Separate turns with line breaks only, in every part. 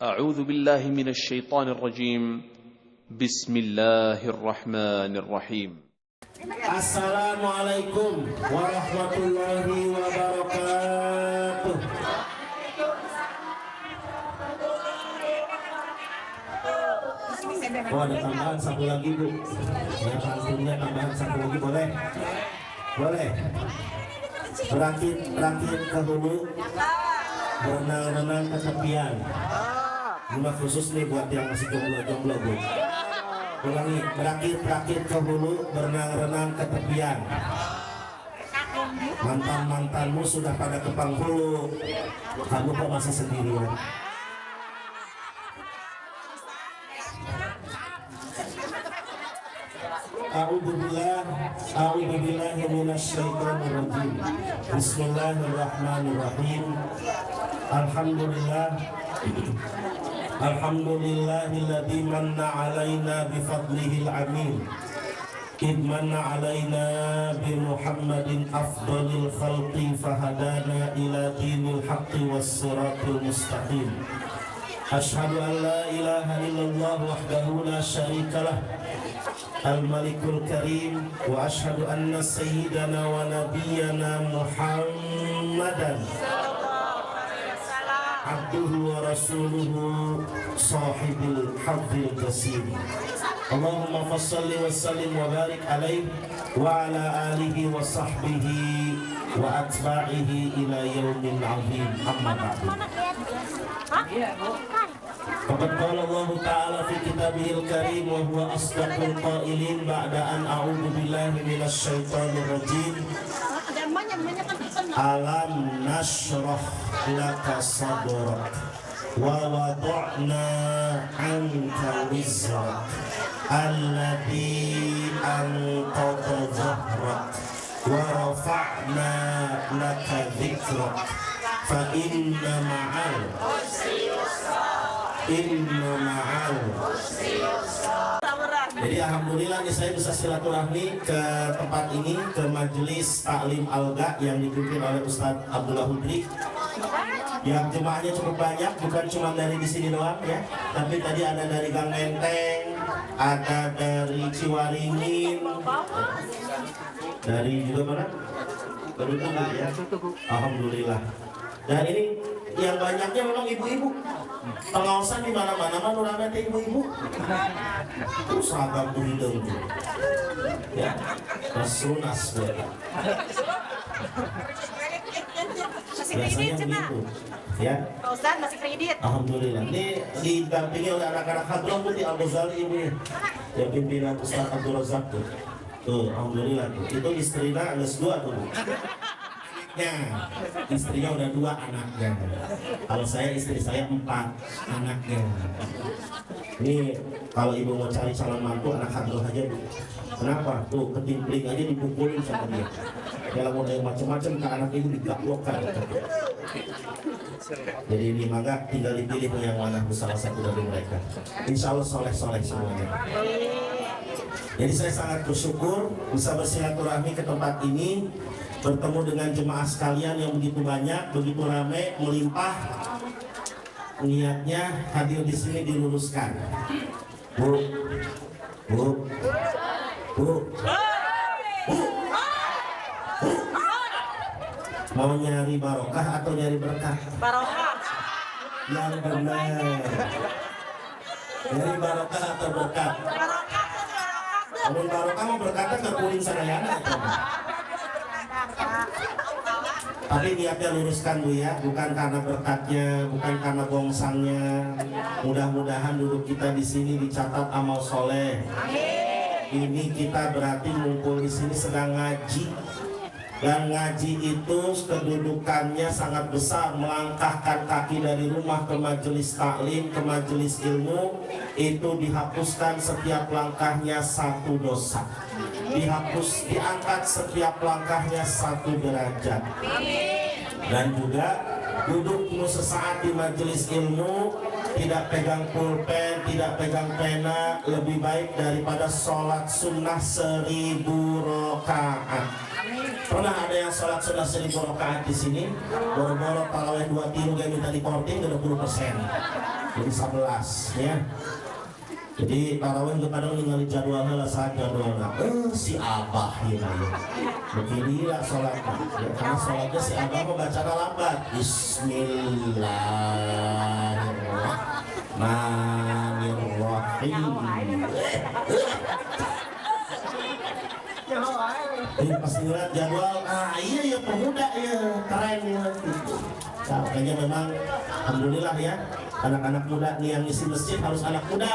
أعوذ بالله من الشيطان الرجيم بسم الله الرحمن الرحيم
Assalamualaikum warahmatullahi wabarakatuh. Oh, ada tambahan satu lagi, Bu. Ya, santunnya tambahan satu lagi, boleh? Boleh. Rakit ke hulu, berenang-renang ke tepian. Ini khusus nih buat yang masih jomblo-jomblo, Bu. Ulangi, berakit ke hulu, berenang-renang ke tepian. Mantan-mantanmu sudah pada ke Penghulu, kamu kok masih sendirian? A'udzubillahi minasyaitonir rajim. Bismillahirrahmanirrahim. Alhamdulillahilladzi manna 'alaina bi fadlihil 'amin. Id manna 'alaina bi Muhammadin afdalil khalqi fahadana ila dinil haqqi was siratil mustaqim. Asyhadu an la ilaha illallah wahdahu la syarikalah al-malikul karim wa asyhadu anna sayyidana wa nabiyyana Muhammadan abduhu wa rasuluhu sahibul hadzil qasim. Allahumma fassalli wa sallim wa barik alaihi wa ala alihi wa sahbihi wa atba'ihi ila yaumin azim. Amma ba'du. Faqad qala Allah ta'ala fi kitabihil karim wa huwa asdaqul qailin ba'da an a'udzu billahi minasy syaithanir rajim. Alam nashrah laka sadrak wa wada'na 'anka wizrak alladhi anqadha dhahrak wa rafa'na laka dhikrak fa inna ma'al Jadi alhamdulillah nih saya bisa silaturahmi ke tempat ini, ke majelis taklim Alga yang dipimpin oleh Ustadz Abdullah Hudri. Yang jemaahnya cukup banyak, bukan cuma dari di sini doang ya, tapi tadi ada dari Gang Menteng, ada dari Ciwaringin, dari juga mana? Kerutugu ya. Alhamdulillah. Dan ini yang banyaknya memang ibu-ibu. Pengawasan di mana-mana mah nurana teh ibu-ibu. Terus seragam tuh hidung tuh. Ya. Rasunas berarti. Biasanya begitu. Ya.
Pak Ustadz masih kredit.
Alhamdulillah. Ini didampingi oleh anak-anak hadroh putih Al-Ghazali ibu ya. Yang pimpinan Ustaz Abdul Razak tuh. Tuh, alhamdulillah tuh. Itu istrinya ada 2 tuh. Ya, istrinya udah 2 anaknya. Kalau saya istri saya 4 anaknya. Ini kalau ibu mau cari calon mantu anak hadroh aja Bu. Kenapa? Tuh ketimpling aja dipukulin sama dia. Kalau mau ada macam-macam ke anak ibu digaplokkan. Jadi ini maka tinggal dipilih yang mana salah satu dari mereka. Insya Allah soleh-soleh semuanya. Jadi saya sangat bersyukur bisa bersilaturahmi ke tempat ini, bertemu dengan jemaah sekalian yang begitu banyak, begitu ramai, melimpah. Niatnya hadir di sini diluruskan. Bu, Bu, Bu, Bu, Bu. Mau nyari barokah atau nyari berkah?
Barokah.
Yang benar. Nyari barokah atau berkah? Kalau barokah mau berkata ke kuling sadayana. Tapi niatnya luruskan Bu ya, bukan karena berkatnya, bukan karena gongsangnya. Mudah-mudahan duduk kita di sini dicatat amal soleh. Ini kita berarti ngumpul di sini sedang ngaji. Dan ngaji itu kedudukannya sangat besar, melangkahkan kaki dari rumah ke majelis taklim, ke majelis ilmu, itu dihapuskan setiap langkahnya 1 dosa. Diangkat setiap langkahnya 1 derajat. Dan juga duduk sesaat di majelis ilmu, tidak pegang pulpen, tidak pegang pena, lebih baik daripada sholat sunnah 1000 rakaat. Pernah ada yang sholat sunnah 1000 rakaat di sini? Boro-boro tarawih 2 tilu gak minta dikorting 20%. jadi 11 ya. Jadi tarawih juga kadang ningali jadwalnya lah saat jadwalnya. Si Abah ya. Begini lah sholatnya. Ya, karena sholatnya si Abah mau baca lambat. Bismillahirrahmanirrahim. Ini pas ngeliat jadwal, iya ya pemuda ya, keren ya. Nah, makanya memang alhamdulillah ya, anak-anak muda nih yang isi masjid harus anak muda.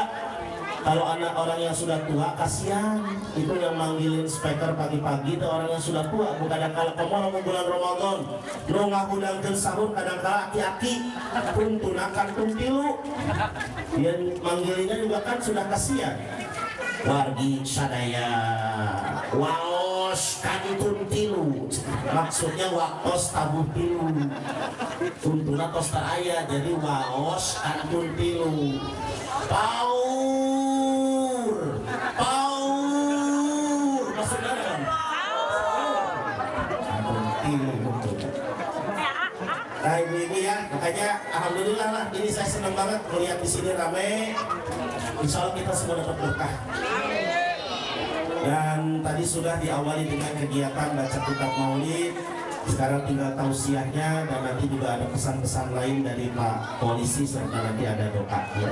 Kalau anak orang yang sudah tua kasihan, itu yang manggilin speaker pagi-pagi itu orang yang sudah tua. Bukan kadang-kala kamu mau bulan Ramadan, lo ngahudangkeun sahur kadang-kala aki-aki, tuntunakan tumpilu. Dia manggilinnya juga kan sudah kasihan. Wargi sadaya waos kantun tilu, maksudnya waktos tabuh tilu, tuntuna tos aya jadi waos kantun tilu. Paur maksudnya kan kantun tilu. Nah ini ya, makanya alhamdulillah lah, ini saya senang banget melihat di sini ramai. Insya Allah kita semua dapat berkah. Dan tadi sudah diawali dengan kegiatan baca kitab maulid. Sekarang tinggal tausiahnya dan nanti juga ada pesan-pesan lain dari Pak Polisi serta nanti ada doa ya.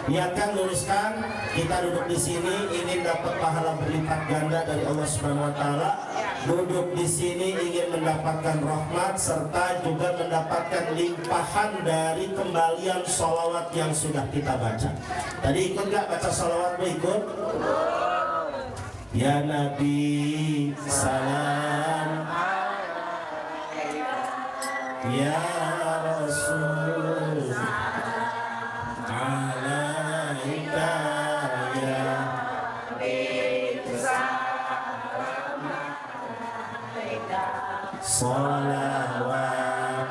Niatkan luruskan, kita duduk di sini ingin dapat pahala berlipat ganda dari Allah Subhanahu wa taala. Duduk di sini ingin mendapatkan rahmat serta juga mendapatkan limpahan dari kembalian sholawat yang sudah kita baca. Tadi ikut gak baca sholawat? Ikut? Ya Nabi salam, ya Rasul alaika, ya salawat.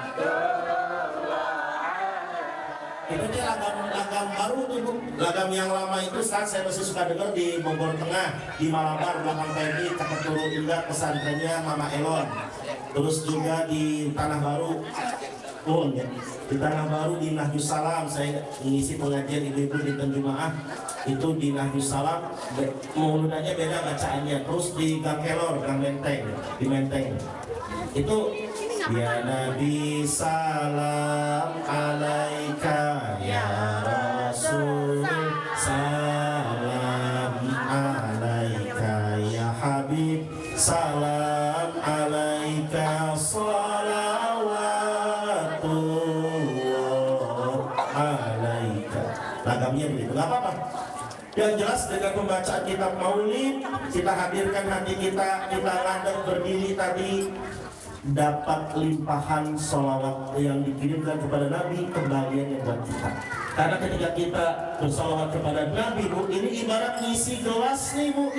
Itu dia lagam baru tuh Bu. Lagam yang lama itu saat saya masih suka dengar di Bogor Tengah, di Malabar, belakang Pegi, Cakep Turu Indah, pesantrennya Mama Elon. Terus juga di Tanah Baru, ya. Di Tanah Baru di Nahjus Salam, saya mengisi pengajian ibu-ibu di Jumaah. Itu di Nahjus Salam, mauludannya beda bacaannya. Terus di Gang Kelor, Gang Menteng, di Menteng. Itu ya Nabi salam alaika, ya Rasul salam alaika, ya Habib salam alaika, salawatullah alaika. Lagamnya begitu, gak apa-apa. Yang jelas dengan pembacaan kitab maulid, kita hadirkan hati kita ngadeg berdiri tadi, dapat limpahan sholawat yang dikirimkan kepada Nabi, kembaliannya buat kita. Karena ketika kita bersolawat kepada Nabi, Bu, ini ibarat ngisi gelas nih, Bu.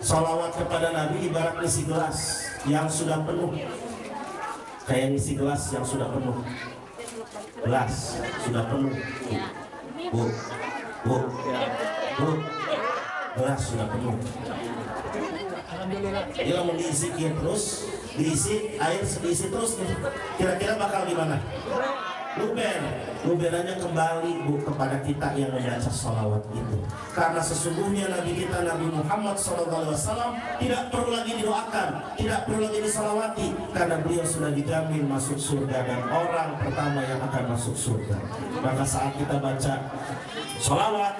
Sholawat kepada Nabi ibarat ngisi gelas yang sudah penuh. Kayak ngisi gelas yang sudah penuh. Gelas sudah penuh. Bu. Gelas sudah penuh. Dia mau diisi terus, diisi air, diisi terus. Kira-kira bakal gimana? Luberannya kembali, Bu, kepada kita yang membaca sholawat itu. Karena sesungguhnya Nabi kita Nabi Muhammad SAW tidak perlu lagi didoakan, tidak perlu lagi disalawati, karena beliau sudah dijamin masuk surga dan orang pertama yang akan masuk surga. Maka saat kita baca sholawat,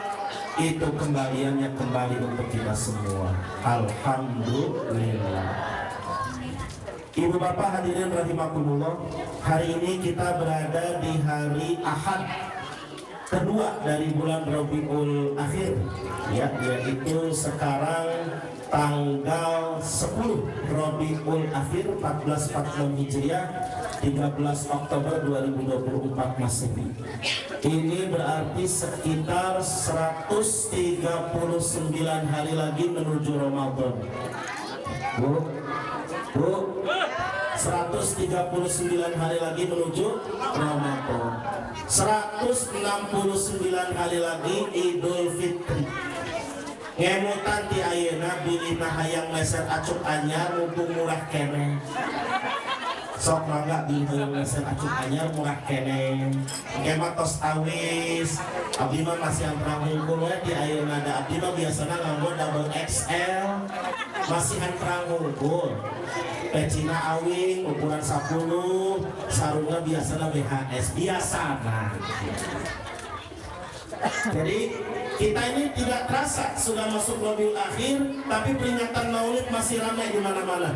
itu kembaliannya kembali untuk kita semua. Alhamdulillah. Ibu bapak hadirin rahimakumullah, hari ini kita berada di hari Ahad kedua dari bulan Rabiul Akhir, ya, yaitu sekarang tanggal 10 Rabiul Akhir 1446 Hijriah, 13 Oktober 2024 Masehi. Ini berarti sekitar 139 hari lagi menuju Ramadan. Bu, 139 hari lagi menuju Ramadan. 169 hari lagi Idul Fitri. Ngemutan ti ayeuna bilina hayang meser acuk anyar mumpung murah kene. sok mangga bingung ngasih acung anyar murah kene kema tos awis abdi mah masih yang perang hungkul we di ayeuna da abdi mah biasana nganggo double XL masihan perang hungkul pecina awing ukuran 10 sarungnya biasana BHS biasana. Jadi kita ini tidak terasa sudah masuk Rabiul Akhir, tapi peringatan Maulid masih ramai di mana-mana.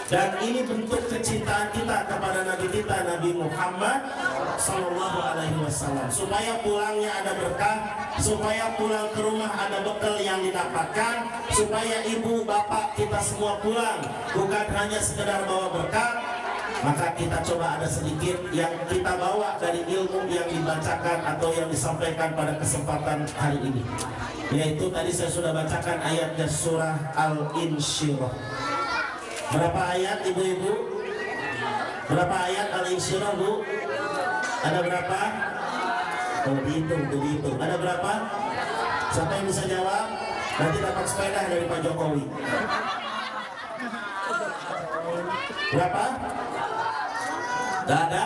Dan ini bentuk kecintaan kita kepada Nabi kita, Nabi Muhammad Sallallahu Alaihi Wasallam. Supaya pulangnya ada berkah, supaya pulang ke rumah ada bekal yang didapatkan, supaya ibu bapak kita semua pulang bukan hanya sekedar bawa berkah. Maka kita coba ada sedikit yang kita bawa dari ilmu yang dibacakan atau yang disampaikan pada kesempatan hari ini. Yaitu tadi saya sudah bacakan ayatnya surah Al-Insyirah. Berapa ayat ibu-ibu? Berapa ayat Al-Insyirah bu? Ada berapa? Oh dihitung. Ada berapa? Siapa yang bisa jawab? Nanti dapat sepeda dari Pak Jokowi. Berapa? Ada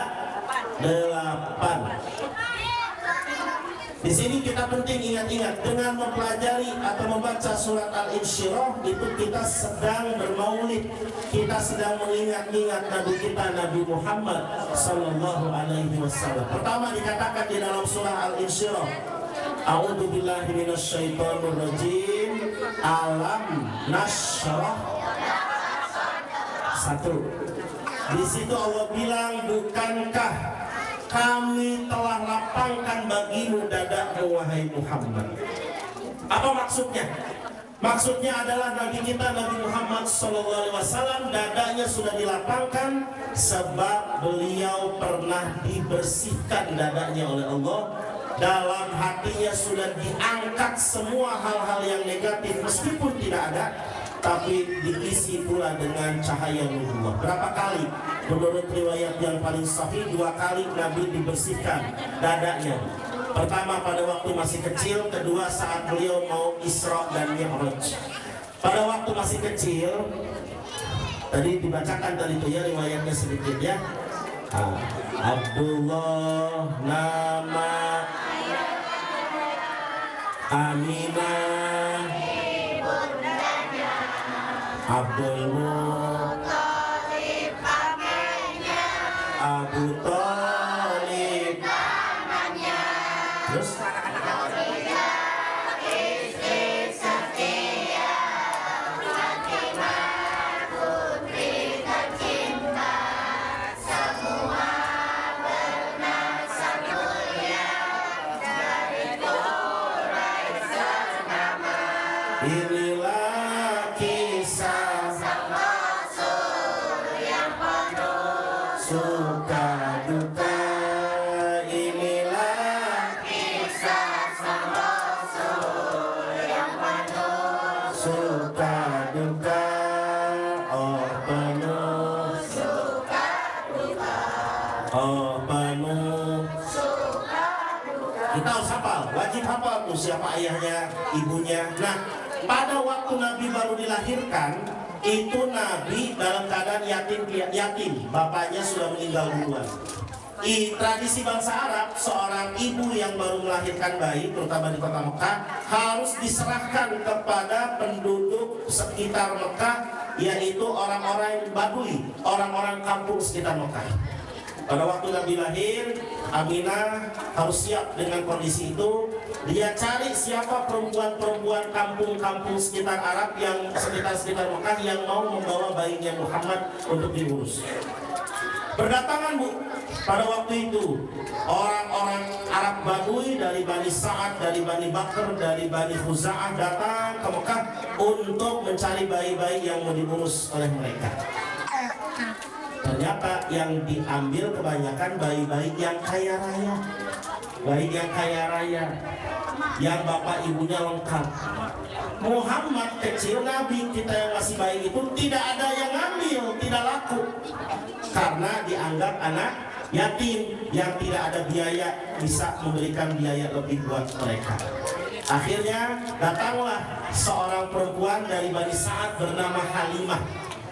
8. Di sini kita penting ingat-ingat dengan mempelajari atau membaca surat Al-Insyirah itu kita sedang bermaulid, kita sedang mengingat-ingat Nabi kita Nabi Muhammad Sallallahu Alaihi Wasallam. Pertama dikatakan di dalam surah Al-Insyirah, A'udzubillahi minasyaitonirrajim. Alam nasyrah. 1. Di situ Allah bilang, bukankah kami telah lapangkan bagimu dadamu wahai Muhammad. Apa maksudnya? Maksudnya adalah Nabi kita Nabi Muhammad SAW dadanya sudah dilapangkan sebab beliau pernah dibersihkan dadanya oleh Allah. Dalam hatinya sudah diangkat semua hal-hal yang negatif meskipun tidak ada, tapi diisi pula dengan cahaya nubuwah. Berapa kali? Menurut riwayat yang paling sahih 2 kali Nabi dibersihkan dadanya. Pertama pada waktu masih kecil, kedua saat beliau mau Isra dan Mi'raj. Pada waktu masih kecil, tadi dibacakan tadi itu ya riwayatnya sedikit ya. Abdullah nama Aminah Abdul Muttalib kakeknya, Abu Thalib pamannya, terus istri setia, Fatimah putri tercinta, semua bernasab mulia dari Quraisy ternama. Inilah suka duka, inilah kisah sang Rasul yang penuh suka duka, oh penuh suka duka, oh penuh suka duka. Kita harus hafal, wajib hafal tuh siapa ayahnya, ibunya. Nah, pada waktu Nabi baru dilahirkan, itu Nabi dalam keadaan yatim, bapaknya sudah meninggal duluan. Tradisi bangsa Arab, seorang ibu yang baru melahirkan bayi, terutama di kota Mekah, harus diserahkan kepada penduduk sekitar Mekah, yaitu orang-orang Badui, orang-orang kampung sekitar Mekah. Pada waktu Nabi lahir, Aminah harus siap dengan kondisi itu. Dia cari siapa perempuan-perempuan kampung-kampung sekitar Arab yang sekitar Mekah yang mau membawa bayinya Muhammad untuk diurus. Berdatangan bu, pada waktu itu orang-orang Arab Badui dari Bani Sa'ad, dari Bani Bakr, dari Bani Khuza'ah datang ke Mekah untuk mencari bayi-bayi yang mau diurus oleh mereka. Ternyata yang diambil kebanyakan bayi-bayi yang kaya raya, bayi yang kaya raya, yang bapak ibunya lengkap. Muhammad kecil, Nabi kita yang masih bayi itu tidak ada yang ngambil, tidak laku, karena dianggap anak yatim yang tidak ada biaya bisa memberikan biaya lebih buat mereka. Akhirnya datanglah seorang perempuan dari Bani Sa'ad bernama Halimah.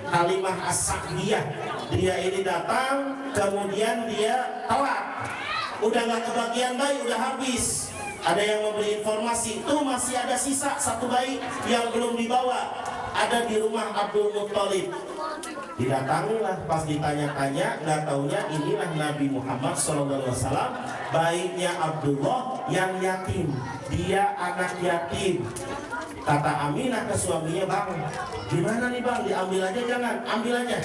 Halimah As-Sa'diyah. Dia ini datang, kemudian dia telat. Udah gak kebagian bayi, udah habis. Ada yang memberi informasi, tuh masih ada sisa satu bayi yang belum dibawa. Ada di rumah Abdul Muttalib. Didatangilah, pas ditanya-tanya, nggak taunya inilah Nabi Muhammad SAW, bayinya Abdullah yang yatim. Dia anak yatim. Kata Aminah ke suaminya, bang, gimana nih bang, diambil aja jangan, ambil aja.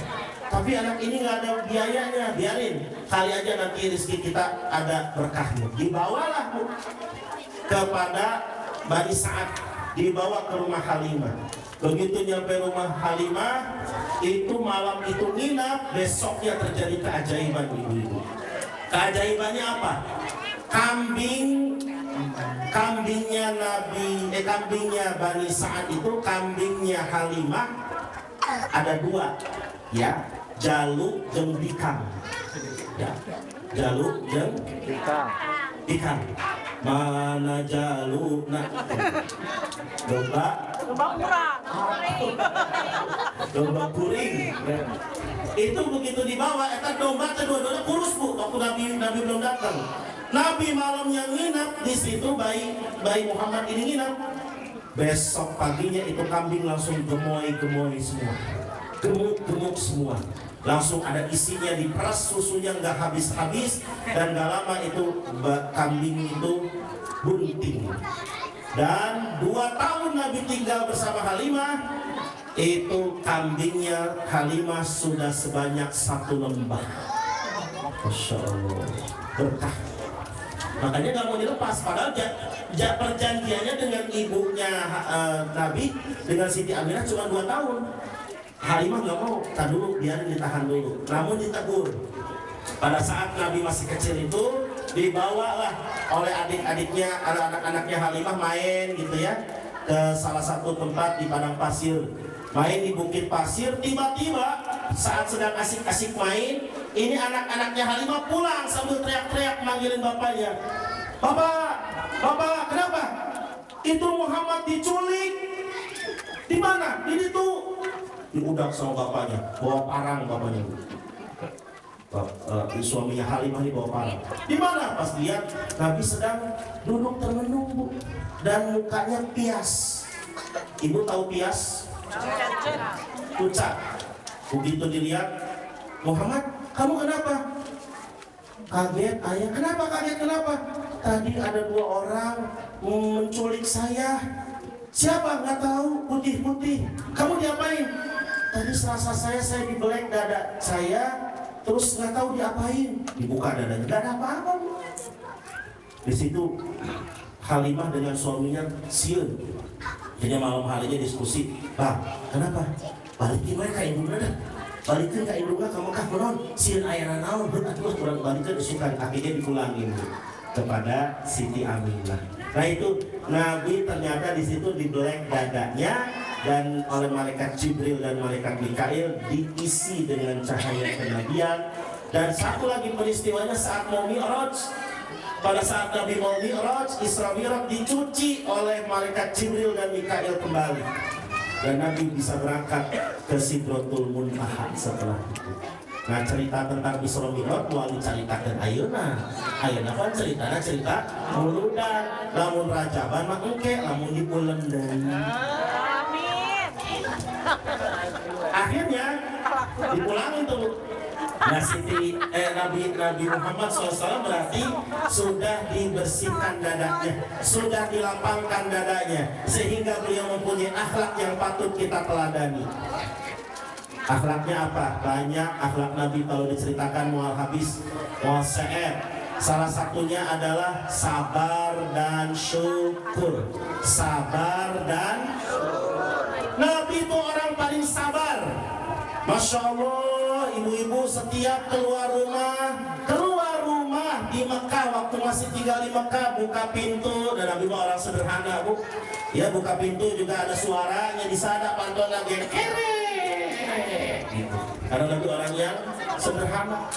Tapi anak ini nggak ada biayanya, biarin. Kali aja nanti rezeki kita ada berkahnya. Dibawalah bu kepada Bani Sa'ad, dibawa ke rumah Halimah. Begitu nyampe rumah Halimah, itu malam itu nginap, besoknya terjadi keajaiban ibu-ibu. Keajaibannya apa? Kambingnya Bani Sa'ad itu, kambingnya Halimah ada dua, ya, jaluk jeung bikang. Ya, jaluk jeung bikang. Mana jalukna? Domba
kurang.
domba kuring. Itu begitu dibawa, eta domba kedua-duanya kurus bu. Waktu Nabi belum datang. Nabi malamnya nginap di situ, bayi Muhammad ini nginap. Besok paginya itu kambing langsung gemoy semua, gemuk semua. Langsung ada isinya, diperas susunya nggak habis-habis, dan gak lama itu kambing itu bunting. Dan 2 tahun Nabi tinggal bersama Halimah, itu kambingnya Halimah sudah sebanyak 1 lembah. Masya Allah, berkah. Makanya gak mau dilepas, padahal perjanjiannya dengan ibunya Nabi, dengan Siti Aminah cuma 2 tahun. Halimah gak mau, tak dulu, biarin ditahan dulu. Namun ditegur. Pada saat Nabi masih kecil itu, dibawalah oleh adik-adiknya, anak-anaknya Halimah main gitu ya, ke salah satu tempat di padang pasir. Main di bukit pasir, tiba-tiba saat sedang asik-asik main, ini anak-anaknya Halimah pulang sambil teriak-teriak manggilin bapaknya. Bapak, kenapa? Itu Muhammad diculik. Di mana? Ini tuh. Diudak sama bapaknya, bawa parang bapaknya. Suaminya Halimah ini bawa parang. Di mana? Pas lihat Nabi sedang duduk termenung bu, dan mukanya pias. Ibu tahu pias? Pucat. Begitu dilihat, Muhammad, kamu kenapa? Kaget ayah. Kenapa kaget? Kenapa? Tadi ada 2 orang menculik saya. Siapa? Nggak tahu. Putih-putih. Kamu diapain? Tadi selasa saya dibelek dada saya, terus nggak tahu diapain. Dibuka dadanya, nggak ada apa-apa. Di situ Halimah dengan suaminya sieun. Jadi malam harinya diskusi, bang, kenapa? Balikin mereka indungna dah. Balikin ke indungna kamu kah menon? Sieun aya naon? Terus kurang balikin isukan, akhirnya dipulangin kepada Siti Aminah. Nah itu Nabi ternyata di situ dibelek dadanya, dan oleh malaikat Jibril dan malaikat Mikail diisi dengan cahaya kenabian. Dan satu lagi peristiwanya saat mau Mi'raj. Pada saat Nabi mau Mi'raj, Isra Mi'raj dicuci oleh malaikat Jibril dan Mikail kembali, dan Nabi bisa berangkat ke Sidratul Muntaha setelah itu. Nah cerita tentang Isra Mi'raj mau diceritakan ayeuna. Ayeuna kan cerita muludan, lamun rajaban mah engke, lamun di bulan deui. Akhirnya dipulangin tuh. Nah Nabi Muhammad SAW berarti sudah dibersihkan dadanya, sudah dilapangkan dadanya, sehingga beliau mempunyai akhlak yang patut kita teladani. Akhlaknya apa? Banyak akhlak Nabi kalau diceritakan mual habis, mual se'er. Salah satunya adalah sabar dan syukur. Sabar dan syukur. Nabi itu orang paling sabar. Masya Allah, ibu-ibu setiap keluar rumah di Mekah, waktu masih tinggal di Mekah, buka pintu, dan Nabi orang sederhana bu, ya buka pintu juga ada suaranya di sana, pantun lagi gitu. Karena Nabi orang yang sederhana.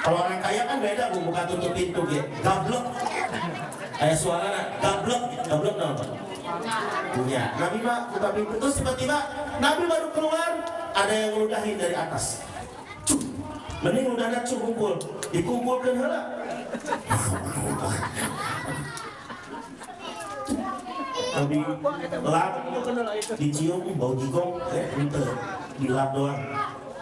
Kalau orang kaya kan beda bu, buka tutup pintu gitu, gablok, kayak suara gablok apa? Punya. Nabi mah buka pintu, terus tiba-tiba Nabi baru keluar, ada yang ngeludahin dari atas. Cuk, mending ludahna cuk kumpul, dikumpulkan heula. Tapi lap dicium bau jigong, ente dilap doang.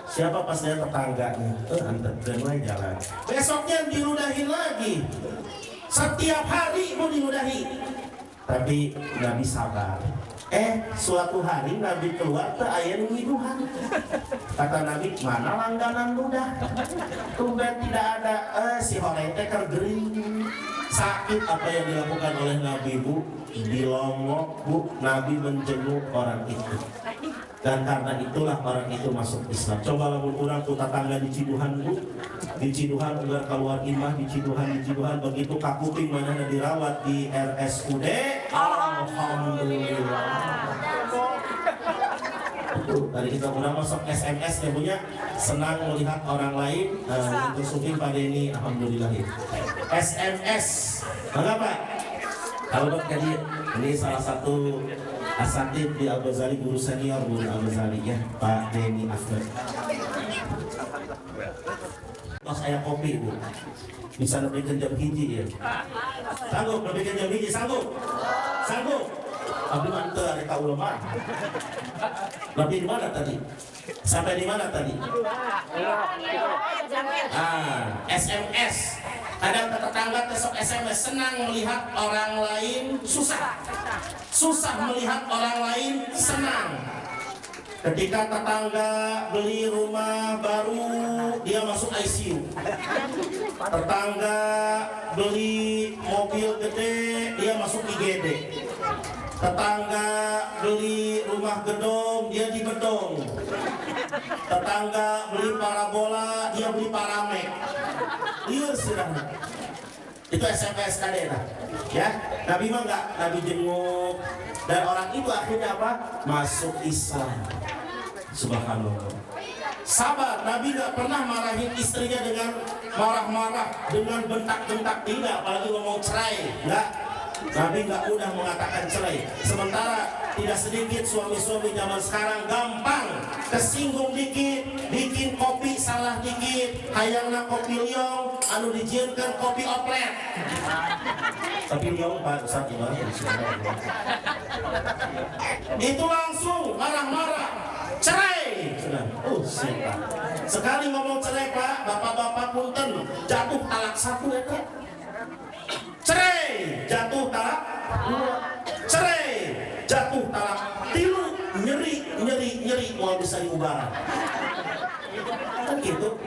Siapa pas dia tetangganya? Ente dan lain jalan. Besoknya diludahin lagi. Setiap hari mau diludahi. Tapi Nabi sabar. Suatu hari Nabi keluar ke aya nu ngiduhan. Kata Nabi, mana langganan ludah? Tumben tidak ada. Si horeng teh kergering. Sakit apa yang dilakukan oleh Nabi, Bu? Dilongok, Bu. Nabi menjenguk orang itu. Dan karena itulah orang itu masuk Islam. Coba lamun kurang tuh tetangga di Ciduhan, Bu. Di Ciduhan udah keluar imah di Ciduhan begitu kakuping mana dirawat di RSUD. Alhamdulillah. Dari kita udah masuk SMS ya punya senang melihat orang lain untuk suking pada ini. Alhamdulillah. SMS mengapa? Kalau tadi ini salah satu asatid di Al-Ghazali, guru senior guru Al-Ghazali ya, Pak Denny After. Pas saya kopi Bu, bisa lebih jam hiji ya. Sanggup lebih jam hiji, sanggup? Tapi mantel ada kau lemah. Lebih di mana tadi? Sampai di mana tadi? SMS. Kadang tetangga besok SMS senang melihat orang lain susah. Susah melihat orang lain senang. Ketika tetangga beli rumah baru, dia masuk ICU. Tetangga beli mobil gede, dia masuk IGD. Tetangga beli rumah gedung, dia di bedong. Tetangga beli parabola, dia beli paramek. Iya sudah. Itu SMS tadi ya. Nabi mah enggak, Nabi jenguk. Dan orang itu akhirnya apa? Masuk Islam. Subhanallah. Sabar, Nabi enggak pernah marahin istrinya dengan marah-marah, dengan bentak-bentak, tidak, apalagi ngomong cerai. Enggak. Nabi nggak mudah mengatakan cerai. Sementara tidak sedikit suami-suami zaman sekarang gampang kesinggung dikit, bikin kopi salah dikit, hayangna kopi liong, anu dijieunkeun kopi oplet. Tapi liong Pak Ustaz gimana? Itu langsung marah-marah, cerai. Siapa? Sekali ngomong cerai Pak, bapak-bapak punten jatuh talak 1 ya Kak. Cerai, jatuh talak 2, cerai, jatuh talak 3, nyeri, mau bisa diubah. Kan gitu.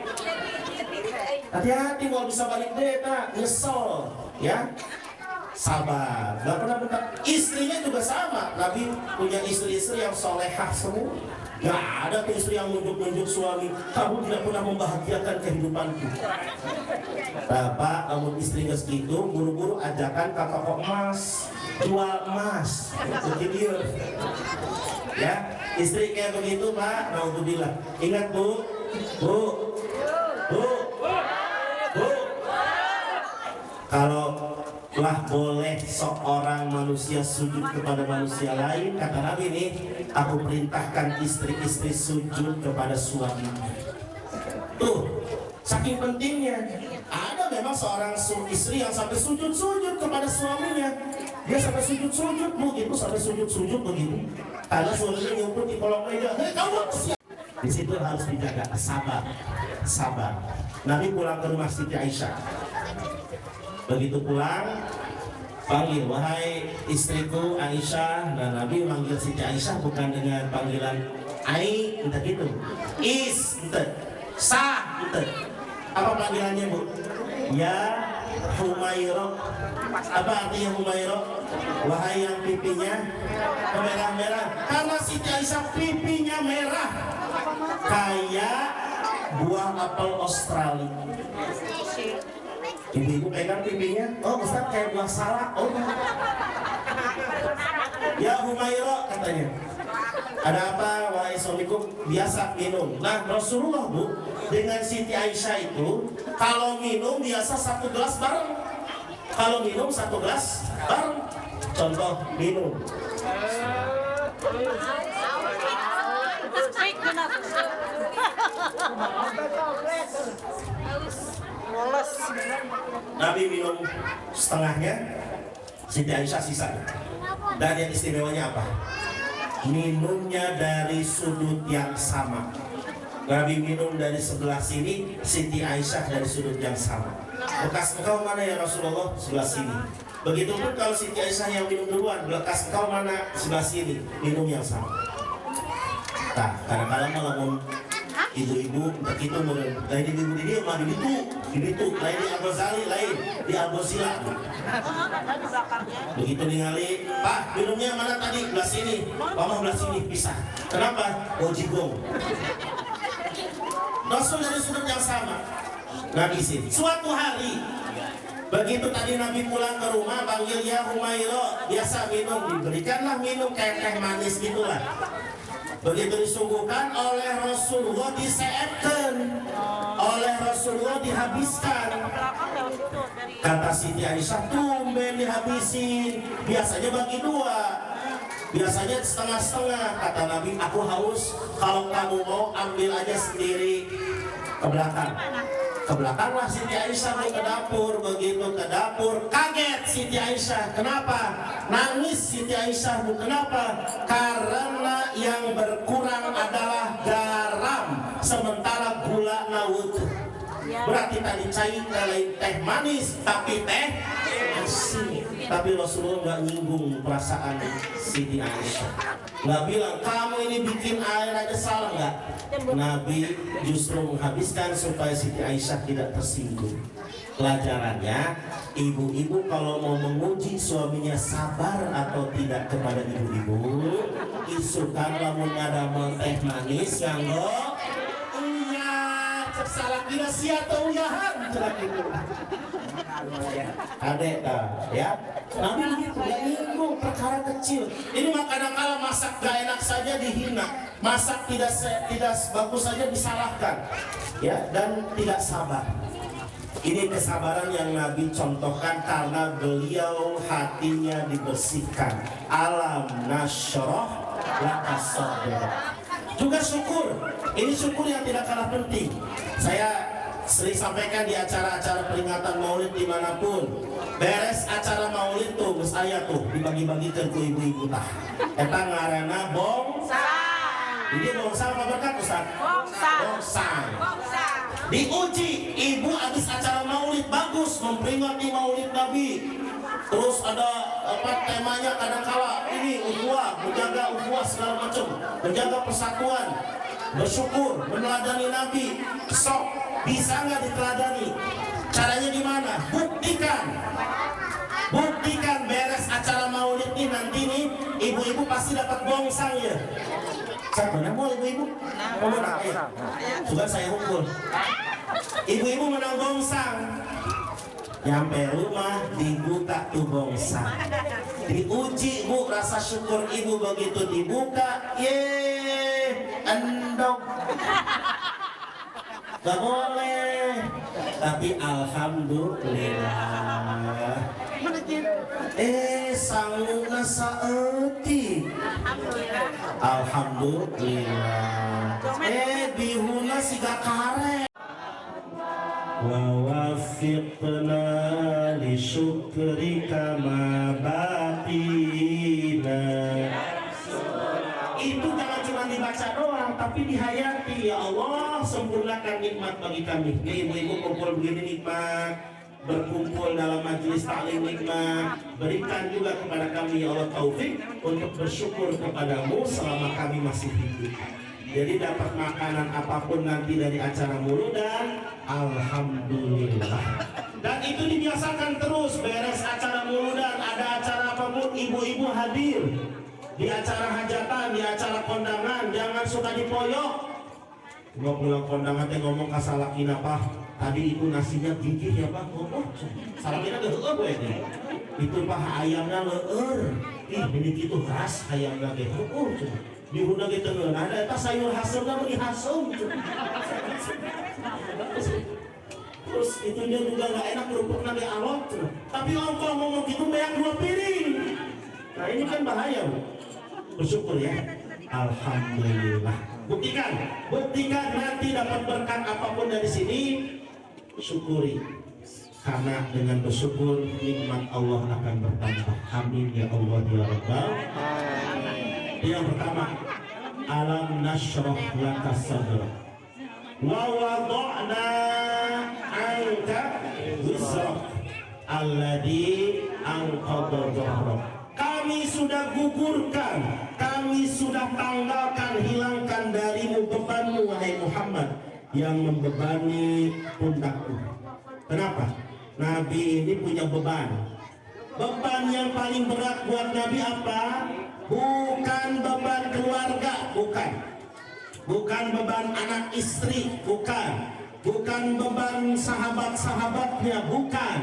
Hati-hati mau bisa balik deh, Kak, nyesel, ya. Sabar, gak pernah bentak. Istrinya juga sama. Nabi punya istri-istri yang solehah semua. Gak ada tuh istri yang nunjuk-nunjuk suami, kamu tidak pernah membahagiakan kehidupanku. Bapak, kamu istri nggak segitu, buru-buru ajakan ke toko emas, jual emas, begitu ya. Istri kayak begitu Pak, naudzubillah. Ingat Bu, kalau lah boleh seorang manusia sujud kepada manusia lain, kata Nabi nih, aku perintahkan istri-istri sujud kepada suaminya. Tuh, saking pentingnya. Ada memang seorang istri yang sampai sujud-sujud kepada suaminya. Dia sampai sujud-sujud begitu, sampai sujud-sujud begitu. Karena suaminya nyumput di kolong meja. Kamu siap. Di situ harus dijaga sabar. Nabi pulang ke rumah Siti Aisyah. Begitu pulang, panggil, wahai istriku Aisyah. Dan Nabi manggil Siti Aisyah bukan dengan panggilan Ai, entah gitu, Is, entah, Sah, entah. Apa panggilannya Bu? Ya Humairah. Apa artinya Humairah? Wahai yang pipinya merah-merah. Karena Siti Aisyah pipinya merah kayak buah apel Australia. Ibu-ibu pegang pipinya, oh Ustaz kayak buah salak. Oh ya Humairah katanya. Ada apa wahai suamiku? Biasa minum. Nah Rasulullah Bu dengan Siti Aisyah itu kalau minum biasa 1 gelas bareng. Kalau minum 1 gelas bareng. Contoh minum.
Moles.
Nabi minum setengahnya, Siti Aisyah sisa. Dan yang istimewanya apa? Minumnya dari sudut yang sama. Nabi minum dari sebelah sini, Siti Aisyah dari sudut yang sama. Bekas engkau mana ya Rasulullah? Sebelah sini. Begitupun kalau Siti Aisyah yang minum duluan, bekas engkau mana? Sebelah sini, minum yang sama. Nah, kadang-kadang malah ibu-ibu begitu lain di ibu ini mah di itu lain di Al-Ghazali, lain di Al-Ghazila. Begitu ningali, Pak minumnya mana tadi? Belah sini, mama belah sini, pisah. Kenapa? Oh jigong. Rasul dari sudut yang sama. Nabi sini. Suatu hari, begitu tadi Nabi pulang ke rumah, panggil ya Humaira, biasa minum, diberikanlah minum kayak teh manis gitulah. Begitu disuguhkan oleh Rasulullah diseetkan, oleh Rasulullah dihabiskan. Kata Siti Aisyah, tumben dihabisin. Biasanya bagi dua, biasanya setengah-setengah. Kata Nabi, aku haus. Kalau kamu mau ambil aja sendiri ke belakang. Ke belakanglah Siti Aisyah mau ke dapur. Begitu ke dapur, kaget Siti Aisyah. Kenapa? Nangis Siti Aisyah. Kenapa? Karena yang berkurang adalah garam, sementara gula nawut. Berarti tadi cair lain teh manis, tapi teh asin. Tapi Rasulullah nggak nyinggung perasaan Siti Aisyah. Nggak bilang kamu ini bikin air aja salah, nggak. Nabi justru menghabiskan supaya Siti Aisyah tidak tersinggung. Pelajarannya, ibu-ibu kalau mau menguji suaminya sabar atau tidak kepada ibu-ibu, isukan lamun ada teh manis nganggo salah kira sia atau uyahan cerak itu. Adek ya. Nabi begitu ya, nyinggung perkara kecil. Ini mah kadang-kala masak gak enak saja dihina, masak tidak bagus saja disalahkan, ya, dan tidak sabar. Ini kesabaran yang Nabi contohkan karena beliau hatinya dibersihkan. Alam nasyrah laka sadrak. Juga syukur. Ini syukur yang tidak kalah penting. Saya sering sampaikan di acara-acara peringatan Maulid dimanapun. Beres acara Maulid tuh, saya tuh dibagi-bagikan ke ibu-ibu tah. Eta ngaranna bongsang. Ini bongsang apa berkat Ustaz? Bongsang. Diuji, ibu habis acara Maulid bagus memperingati Maulid Nabi. Terus ada temanya kadang-kala ini ukhuwah, menjaga ukhuwah segala macam, menjaga persatuan, bersyukur, meneladani Nabi. Sok bisa nggak diteladani? Caranya gimana? Buktikan beres acara Maulid ini nanti nih ibu-ibu pasti dapat bongsang ya. Saya menang mau ibu-ibu? Mau menang ya? Juga saya hukum. Ibu-ibu menang bongsang. Nyampe rumah dibuka tuh bongsang. Diuji bu, rasa syukur ibu begitu dibuka, endok. Gak boleh. Tapi alhamdulillah. Sanguna saeuti. Alhamdulillah. Bihuna siga kare. Wa wafiqna li syukrika ma batina. Itu jangan cuma dibaca doang, tapi dihayati. Ya Allah, sempurnakan nikmat bagi kami. Nih ibu-ibu kumpul begini nikmat, berkumpul dalam majelis taklim nikmat. Berikan juga kepada kami ya Allah taufik untuk bersyukur kepadamu selama kami masih hidup. Jadi dapat makanan apapun nanti dari acara muludan, alhamdulillah. Dan itu dibiasakan terus, beres acara muludan, ada acara apapun, ibu-ibu hadir. Di acara hajatan, di acara kondangan, jangan suka dipoyok. Gua pulang kondangan teh ngomong ka salakina, Pak, tadi itu nasinya gigih ya Pak. Oh, salakina teh heueuh we teh. Itu Pak ayamna leueur. Ih, ini kitu khas ayamna teh. Oh, di huna gitu nah ada sayur hasilnya beri hasil. Terus itu dia juga nggak enak kerupuk nanti alot. Tapi kalau ngomong gitu banyak 2 piring. Nah ini kan bahaya bu. Bersyukur ya. Alhamdulillah. buktikan nanti dapat berkat apapun dari sini, syukuri. Karena dengan bersyukur nikmat Allah akan bertambah. Amin ya Allah ya Rabbal. Yang pertama, alam nashrah laka sadrak wa wada'na anka wizrak alladhi anqadha dhahrak. Kami sudah gugurkan, kami sudah tanggalkan, hilangkan darimu bebanmu wahai Muhammad yang membebani pundakmu. Kenapa? Nabi ini punya beban. Beban yang paling berat buat Nabi apa? Bukan beban keluarga, bukan. Bukan beban anak istri, bukan. Bukan beban sahabat-sahabatnya, bukan.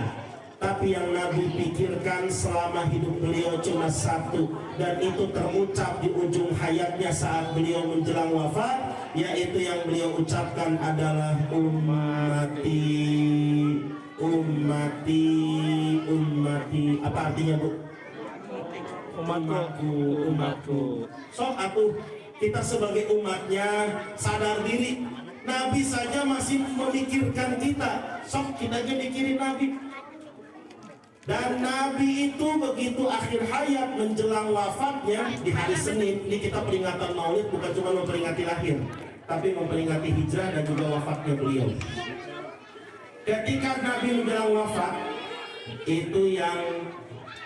Tapi yang Nabi pikirkan selama hidup beliau cuma satu, dan itu terucap di ujung hayatnya saat beliau menjelang wafat, yaitu yang beliau ucapkan adalah ummati, ummati, ummati. Apa artinya, Bu? Umatku. So kita sebagai umatnya sadar diri. Nabi saja masih memikirkan kita, sok kita aja mikirin Nabi. Dan Nabi itu begitu akhir hayat menjelang wafatnya di hari Senin, ini kita peringatan Maulid bukan cuma memperingati lahir, tapi memperingati hijrah dan juga wafatnya beliau. Ketika Nabi menjelang wafat, itu yang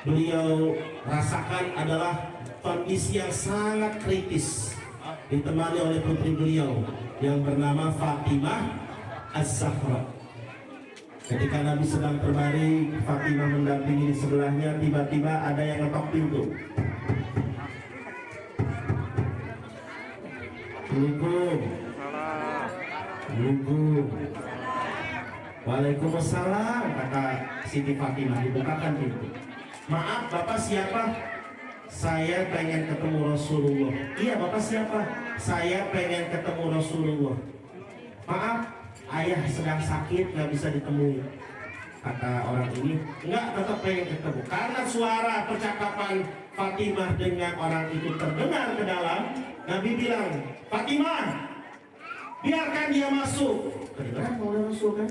beliau rasakan adalah kondisi yang sangat kritis, ditemani oleh putri beliau yang bernama Fatimah Az-Zahra. Ketika Nabi sedang terbaring, Fatimah mendampingi di sebelahnya, tiba-tiba ada yang ngetok pintu. Assalamualaikum. Waalaikumsalam, kata Siti Fatimah. Dibukakan pintu. Maaf, Bapak siapa? Saya pengen ketemu Rasulullah. Iya, Bapak siapa? Saya pengen ketemu Rasulullah. Maaf, ayah sedang sakit, nggak bisa ditemui. Kata orang ini, enggak, tetap pengen ketemu. Karena suara percakapan Fatimah dengan orang itu terdengar ke dalam, Nabi bilang, Fatimah, biarkan dia masuk. Kedengaran oleh Rasul kan?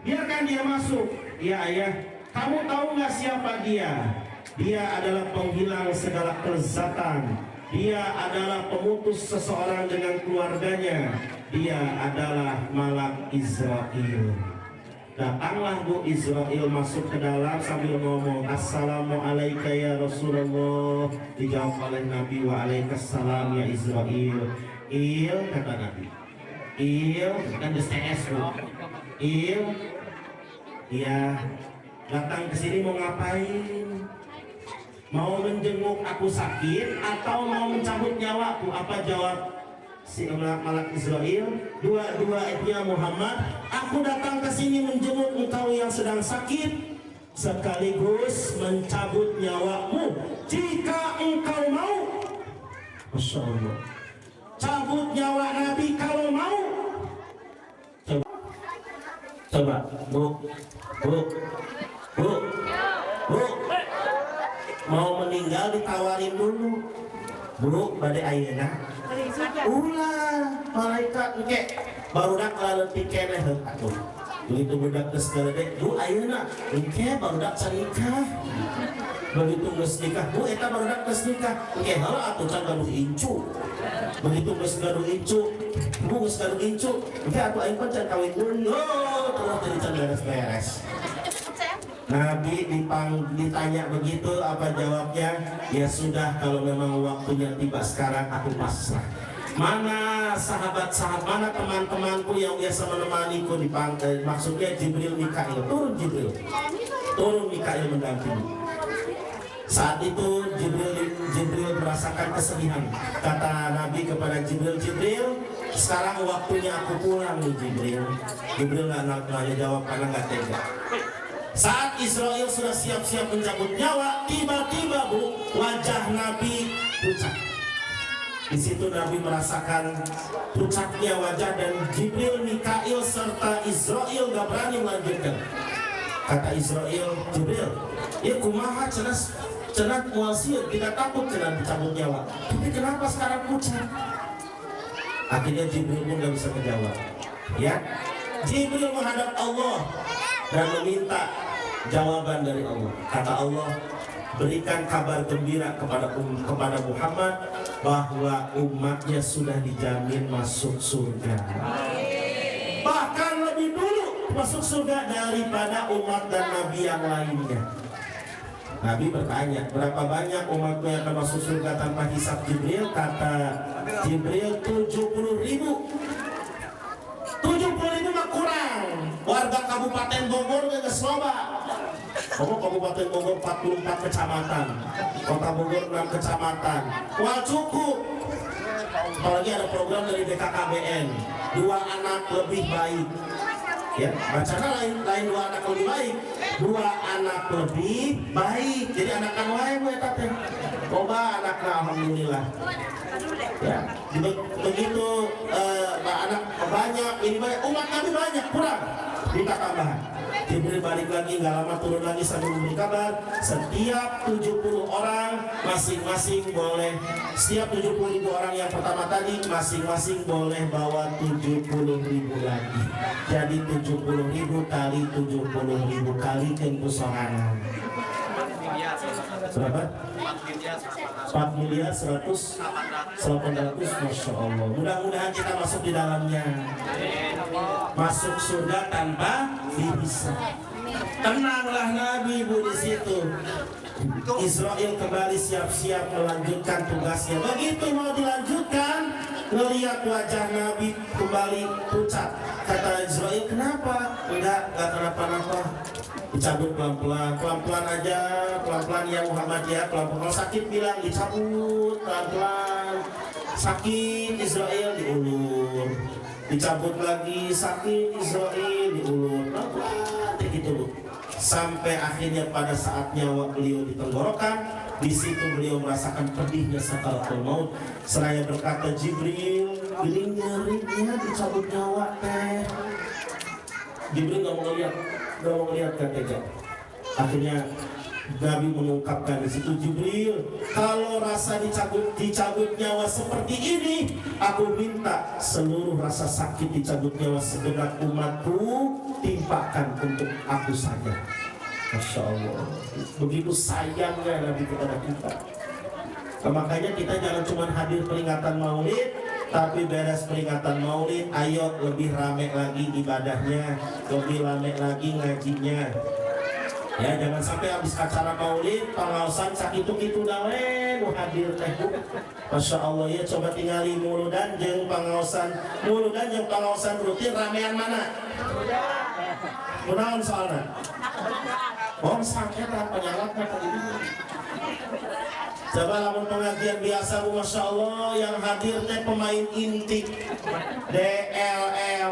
Biarkan dia masuk. Ya ayah, kamu tahu nggak siapa dia? Dia adalah penghilang segala kelezatan. Dia adalah pemutus seseorang dengan keluarganya. Dia adalah malak Israel. Datanglah Bu Israel masuk ke dalam sambil ngomong, Assalamualaikum ya Rasulullah. Dijawab oleh Nabi, Waalaikumsalam ya Israel. Kata Nabi. Kan DSTS Bu. Iya, datang ke sini mau ngapain? Mau menjenguk aku sakit atau mau mencabut nyawaku? Apa jawab si malak Israel? Dua-duanya Muhammad. Aku datang ke sini menjenguk engkau yang sedang sakit, sekaligus mencabut nyawamu jika engkau mau. Masya Allah. Cabut nyawa Nabi kalau mau. Coba, Bu. Mau meninggal ditawarin dulu. Bu, badai ayeuna. Ulah, malaikat engke barudak laletik keneh atuh. Begitu budak geus galedek, Bu ayeuna engke barudak sanikah. Begitu geus nikah, Bu eta barudak geus nikah. Engke heula atuh can gaduh incu. Begitu geus gaduh incu, Bu geus gaduh incu, engke atuh aing can kawin dulu. Terus jadi can beres-beres. Nabi ditanya begitu, apa jawabnya? Ya sudah, kalau memang waktunya tiba sekarang, aku pasrah. Mana sahabat-sahabat, mana teman-temanku yang biasa menemaniku di pantai? Maksudnya Jibril, Mikail. Turun Mikail mendampingi. Saat itu Jibril merasakan kesedihan. Kata Nabi kepada Jibril, sekarang waktunya aku pulang nih Jibril. Jibril nggak nanya jawab karena nggak tega. Saat Israel sudah siap-siap mencabut nyawa, tiba-tiba Bu, wajah Nabi pucat. Di situ Nabi merasakan pucatnya wajah, dan Jibril, Mikail serta Israel gak berani melanjutkan. Kata Israel, Jibril, ya kumaha cenah mual sieun, tidak takut cenah dicabut nyawa. Tapi kenapa sekarang pucat? Akhirnya Jibril pun gak bisa menjawab. Ya, Jibril menghadap Allah dan meminta jawaban dari Allah. Kata Allah, berikan kabar gembira kepada Muhammad bahwa umatnya sudah dijamin masuk surga. Bahkan lebih dulu masuk surga daripada umat dan nabi yang lainnya. Nabi bertanya, berapa banyak umatku yang akan masuk surga tanpa hisab Jibril? Kata Jibril, 70.000. 70.000 mah kurang. Warga Kabupaten Bogor nggak loba. Kabupaten Bogor 44 kecamatan, Kota Bogor 6 kecamatan. Wah cukup. Apalagi ada program dari BKKBN, 2 anak lebih baik. Ya, bacanya lain 2 anak lebih baik, 2 anak lebih baik. Jadi anak kan wae gue teh. Loba anakna alhamdulillah. Ya, begitu anak banyak, ini banyak, umat Nabi banyak, kurang. Minta tambahan. Jibril balik lagi, nggak lama turun lagi sambil memberi kabar. Setiap 70 orang masing-masing boleh, setiap 70.000 orang yang pertama tadi masing-masing boleh bawa 70.000 lagi. Jadi 70.000 kali 70.000 kali kesorangan. Berapa? 4 miliar 100 800, Masya Allah. Mudah-mudahan kita masuk di dalamnya, masuk surga tanpa dihisab. Tenanglah Nabi Bu di situ. Israel kembali siap-siap melanjutkan tugasnya. Begitu mau dilanjutkan, ngelihat wajah Nabi kembali pucat. Kata Israel, kenapa? Enggak kenapa-napa. Dicabut pelan-pelan aja, pelan-pelan ya Muhammad ya, pelan-pelan. Kalau sakit bilang dicabut pelan-pelan. Sakit Israel diulur, dicabut lagi, sakit Israel diulur, pelan-pelan gitu loh. Sampai akhirnya pada saat nyawa beliau di tenggorokan, di situ beliau merasakan pedihnya sakaratul maut. Seraya berkata, Jibril, ini nyerinya dicabut nyawa teh. Jibril nggak mau ngeliat katanya. Akhirnya Nabi mengungkapkan di situ, Jibril, kalau rasa dicabut nyawa seperti ini, aku minta seluruh rasa sakit dicabut nyawa segenap umatku timpakan untuk aku saja. Masya Allah, begitu sayangnya Nabi kepada kita. Makanya kita jangan cuma hadir peringatan Maulid, tapi beres peringatan Maulid, ayo lebih rame lagi ibadahnya, lebih rame lagi ngajinya. Ya, jangan sampai habis acara Maulid, pengawasan sakitu-kitu dawe nu hadir teh. Masya Allah ya, coba tingali muludan jeung pengawasan rutin ramean mana? Kunaon soalna? Bom sangket penyalahnya tadi. Coba lamun pengajian biasa Bu, Masya Allah yang hadir teh pemain inti DLL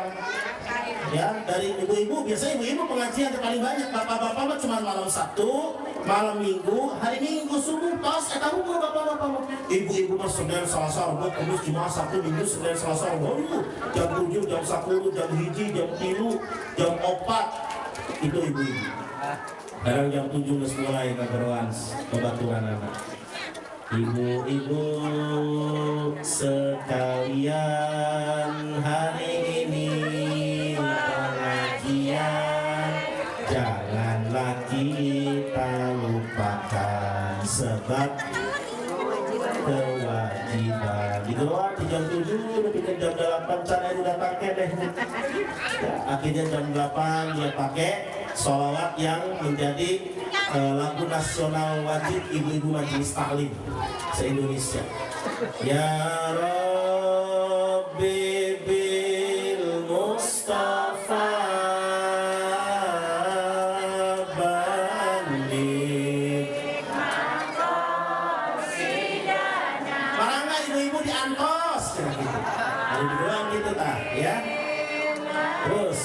ya, dari ibu-ibu. Biasanya ibu-ibu pengajian yang paling banyak. Bapak-bapak mah cuma malam Sabtu, malam Minggu, hari Minggu subuh tos eta hungkul bapak-bapak mah. Ibu-ibu mah Senin, Selasa, Rabu, Kamis, Jumat, Sabtu, Minggu, Senin, Selasa, Rabu, jam 7, jam 10, jam 1, jam 3, jam 4. Itu ibu-ibu. Kadang jam 7 geus mulai kageroan babaturan anak. Ibu-ibu sekalian, hari ini pengajian janganlah kita lupakan sebab kewajiban. Di luar di jam 7 lebih ke jam 8 cara udah pakai deh. Ya, akhirnya jam 8 dia pakai sholawat yang menjadi lagu nasional wajib ibu-ibu majelis taklim se-Indonesia. Ya Rabbi bil Mustafa banding. Marangga ibu-ibu diantos. Ada bilang gitu tak ya. Terus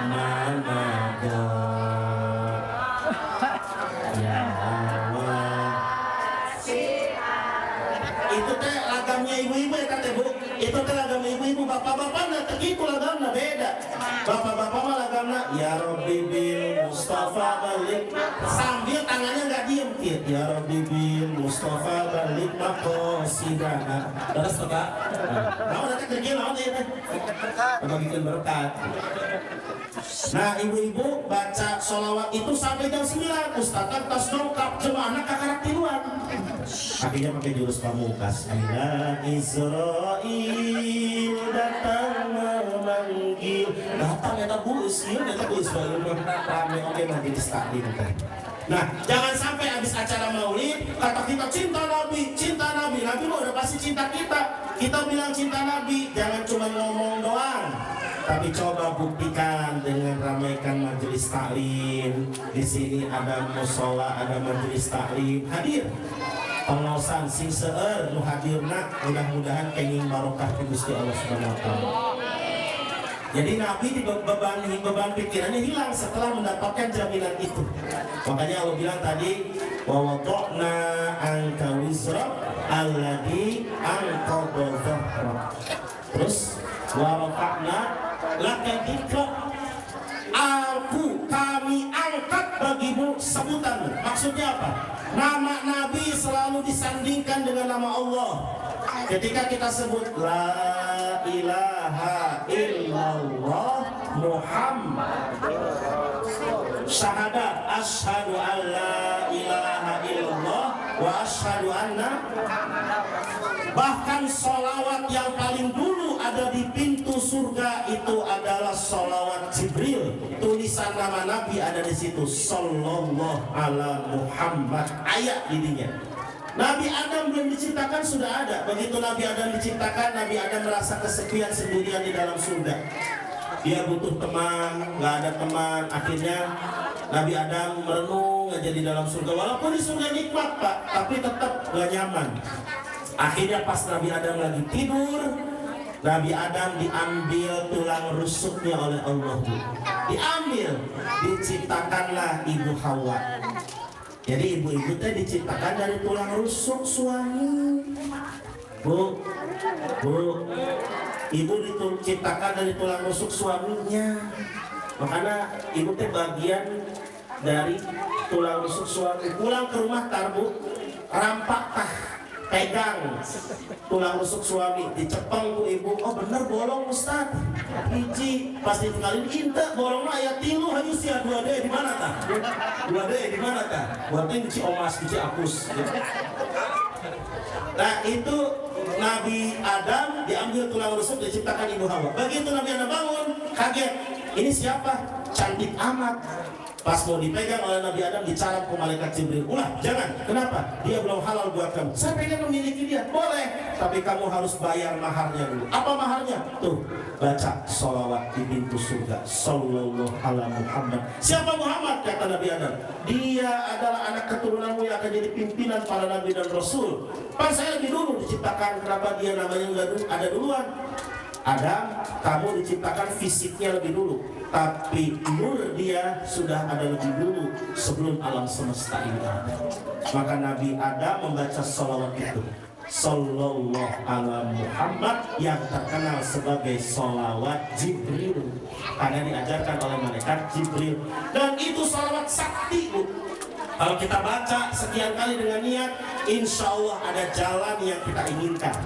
mana itu teh lagamnya ibu-ibu balik sambil tangannya nggak diem gitu. Ya Rabbi bil Mustafa balik maqasidana. Terus Pak. Nah, nanti kerja naon ya teh? Bagikan berkat. Nah, ibu-ibu baca sholawat itu sampai jam 9. Ustaz kan tas dongkap jemaahnya kakarak tiluan. Akhirnya pakai jurus pamungkas. Ila Israil datang memanggil. Datang ya Bu Israil, ya Bu Israil rame oke majelis taklim. Nah, jangan sampai habis acara maulid kata kita cinta Nabi, cinta Nabi. Nabi mah udah pasti cinta kita. Kita bilang cinta Nabi, jangan cuma ngomong doang. Tapi coba buktikan dengan ramaikan majelis taklim. Di sini ada musola, ada majelis taklim. Hadir. Pengawasan sing seueur nu hadirna mudah-mudahan kenging barokah ti Gusti Allah Subhanahu wa taala. Jadi Nabi di beban pikirannya hilang setelah mendapatkan jaminan itu. Makanya Allah bilang tadi wa wada'na anka wizra alladhi anqadha dhahrak. Terus wa rafa'na laka dzikra. Kami angkat bagimu sebutanmu. Maksudnya apa? Nama Nabi selalu disandingkan dengan nama Allah. Ketika kita sebut La ilaha illallah Muhammad syahadat asyhadu an la ilaha illallah wa asyhadu anna. Bahkan sholawat yang paling dulu ada di pintu surga itu adalah sholawat Jibril. Tulisan nama Nabi ada di situ. Sallallahu ala Muhammad. Ayat dirinya. Nabi Adam belum diciptakan sudah ada. Begitu Nabi Adam diciptakan, Nabi Adam merasa kesepian sendirian di dalam surga. Dia butuh teman, nggak ada teman. Akhirnya Nabi Adam merenung aja di dalam surga. Walaupun di surga nikmat Pak, tapi tetap nggak nyaman. Akhirnya pas Nabi Adam lagi tidur, Nabi Adam diambil tulang rusuknya oleh Allah. Diambil, diciptakanlah Ibu Hawa. Jadi ibu-ibu teh diciptakan dari tulang rusuk suami. Bu, ibu diciptakan dari tulang rusuk suaminya. Makanya ibu teh bagian dari tulang rusuk suami. Pulang ke rumah tarbu, rampak tah, pegang tulang rusuk suami, dicepeng ku ibu. Oh bener bolong Ustaz. Hiji pas ditinggalin inta bolongna aya 3 hanya sia 2D di mana tah? 2D di mana tah? Buatnya di Omas, di Apus. Nah itu Nabi Adam diambil tulang rusuk diciptakan Ibu Hawa. Begitu Nabi Adam bangun kaget. Ini siapa? Cantik amat. Pas mau dipegang oleh Nabi Adam dicarap ke malaikat Jibril. Ulah, jangan. Kenapa? Dia belum halal buat kamu. Saya pengen memiliki dia. Boleh. Tapi kamu harus bayar maharnya dulu. Apa maharnya? Tuh, baca sholawat di pintu surga. Sallallahu ala Muhammad. Siapa Muhammad? Kata Nabi Adam. Dia adalah anak keturunanmu yang akan jadi pimpinan para nabi dan rasul. Pas saya lebih dulu diciptakan. Kenapa dia namanya nggak ada duluan? Adam, kamu diciptakan fisiknya lebih dulu, tapi nur dia sudah ada lebih dulu sebelum alam semesta ini ada. Maka Nabi Adam membaca sholawat itu, Sallallahu ala Muhammad, yang terkenal sebagai sholawat Jibril, karena diajarkan oleh malaikat Jibril. Dan itu sholawat sakti, Bu. Kalau kita baca sekian kali dengan niat, insya Allah ada jalan yang kita inginkan.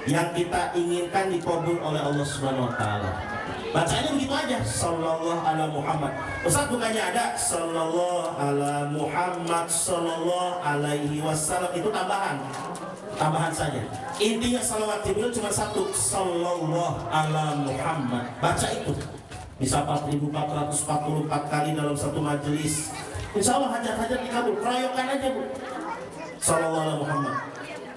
Yang kita inginkan dikabul oleh Allah Subhanahu wa taala. Bacanya begitu aja, sallallahu ala Muhammad. Ustaz bukannya ada sallallahu ala Muhammad sallallahu alaihi wasallam, itu tambahan saja. Intinya salawat Jibril cuma satu, sallallahu ala Muhammad. Baca itu. Bisa 4444 kali dalam satu majelis. Insya Allah hajat-hajat dikabul. Rayokan aja, Bu. Sallallahu ala Muhammad.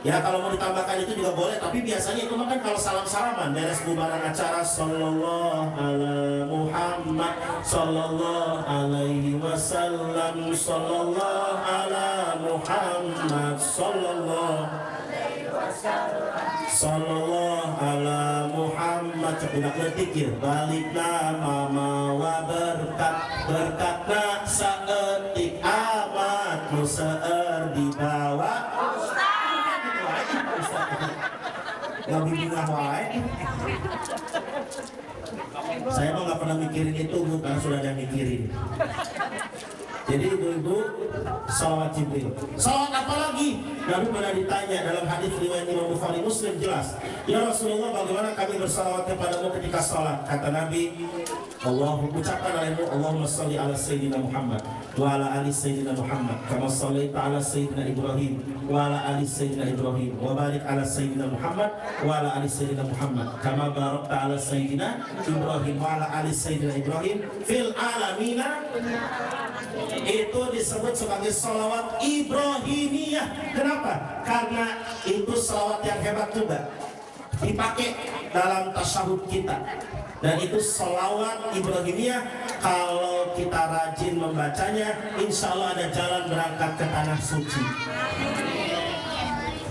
Ya kalau mau ditambahkan itu juga boleh, tapi biasanya itu makan kalau salam-salaman beres bubaran acara, sallallahu ala Muhammad sallallahu alaihi wasallam, sallallahu ala Muhammad sallallahu alaihi wasallam, sallallahu ala Muhammad. Udah dikir balik nama mawa berkatna saeutik amat nu seueur dibawa gak bimbingan wae. Saya mah gak pernah mikirin itu, Bu, karena sudah ada yang mikirin. Jadi ibu-ibu salawat Jibril. Salawat apa lagi? Lalu pernah ditanya dalam hadis riwayat Imam Bukhari Muslim jelas, ya Rasulullah, bagaimana kami bersalawat kepadamu ketika salat? Kata Nabi, ucapkan olehmu, Allahumma salli ala Sayyidina Muhammad wa ala ali Sayyidina Muhammad kama sallaita ala Sayyidina Ibrahim wa ala ali Sayyidina Ibrahim wa barik ala Sayyidina Muhammad wa ala ali Sayyidina Muhammad kama barakta ala Sayyidina Ibrahim wa ala ali Sayyidina Ibrahim fil alamina. Itu disebut sebagai salawat Ibrahimiyah. Kenapa? Karena itu salawat yang hebat juga, dipakai dalam tasyahud kita. Dan itu salawat Ibrahimiyah, kalau kita rajin membacanya, insya Allah ada jalan berangkat ke tanah suci.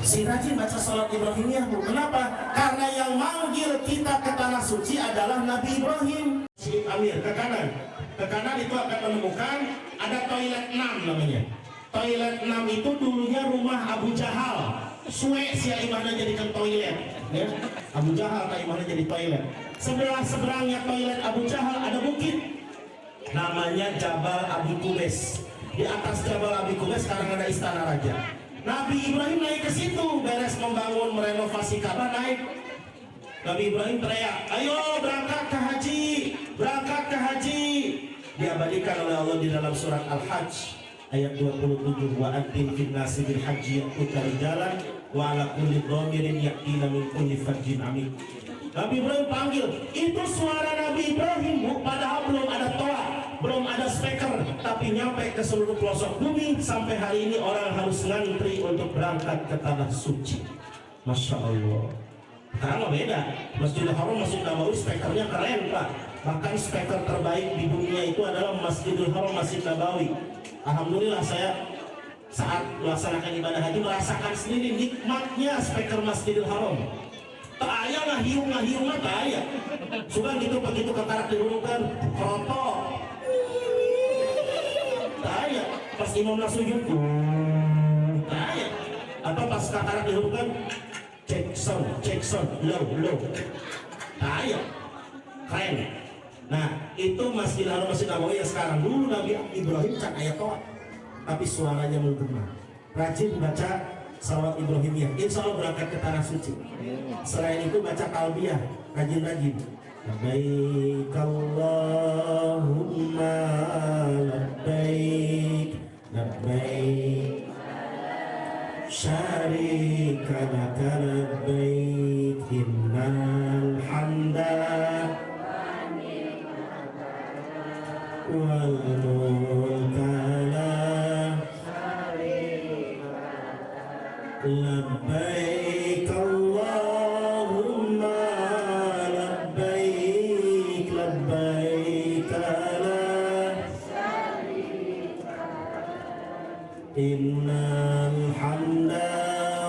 Si rajin baca salawat Ibrahimiyah, Bu. Kenapa? Karena yang manggil kita ke tanah suci adalah Nabi Ibrahim. Amir, ke kanan. Ke kanan itu akan menemukan ada toilet 6 namanya. Toilet 6 itu dulunya rumah Abu Jahal. Suwe si imahnya jadikan toilet, ya. Abu Jahal tak imahnya jadi toilet. Seberangnya toilet Abu Jahal ada bukit, namanya Jabal Abi Kubes. Di atas Jabal Abi Kubes sekarang ada istana raja. Nabi Ibrahim naik ke situ, beres membangun merenovasi Ka'bah naik. Nabi Ibrahim teriak, ayo berangkat ke haji, berangkat ke haji. Diabadikan oleh Allah di dalam surat Al-Hajj ayat 27, wa adzin fin nasi bil haji ya'tuka rijalan wa ala kulli dhamirin ya'tina min kulli fajjin amik. Nabi Ibrahim panggil, itu suara Nabi Ibrahim, Bu. Padahal belum ada toa, belum ada speaker, tapi nyampe ke seluruh pelosok bumi. Sampai hari ini orang harus ngantri untuk berangkat ke tanah suci. Masya Allah. Sekarang beda, Masjidil Haram, Masjid Nabawi speakernya keren, Pak. Bahkan speaker terbaik di dunia itu adalah Masjidil Haram, Masjid Nabawi. Alhamdulillah saya saat melaksanakan ibadah haji merasakan sendiri nikmatnya speaker Masjidil Haram. Tak ayah ngahiung mah tak ayah. Sudah gitu begitu kekarak dihurungkan kerotok. Tak ayah. Pas imam nak sujud, tak ayah. Atau pas kekarak dihurungkan check sound, low. Tak ayah. Keren. Nah, itu Masjidil Haram, Masjid Nabawi yang sekarang. Dulu Nabi Ibrahim can ayat toa, tapi suaranya menggema. Rajin baca salawat Ibrahimiyah, insya Allah berangkat ke tanah suci. Selain itu baca talbiyah, rajin-rajin. Labbaik Allahumma labbaik, labbaik syarika laka labbaik, innal hamda wal mulka labbaik Allahumma labbaik, labbaik la innal hamda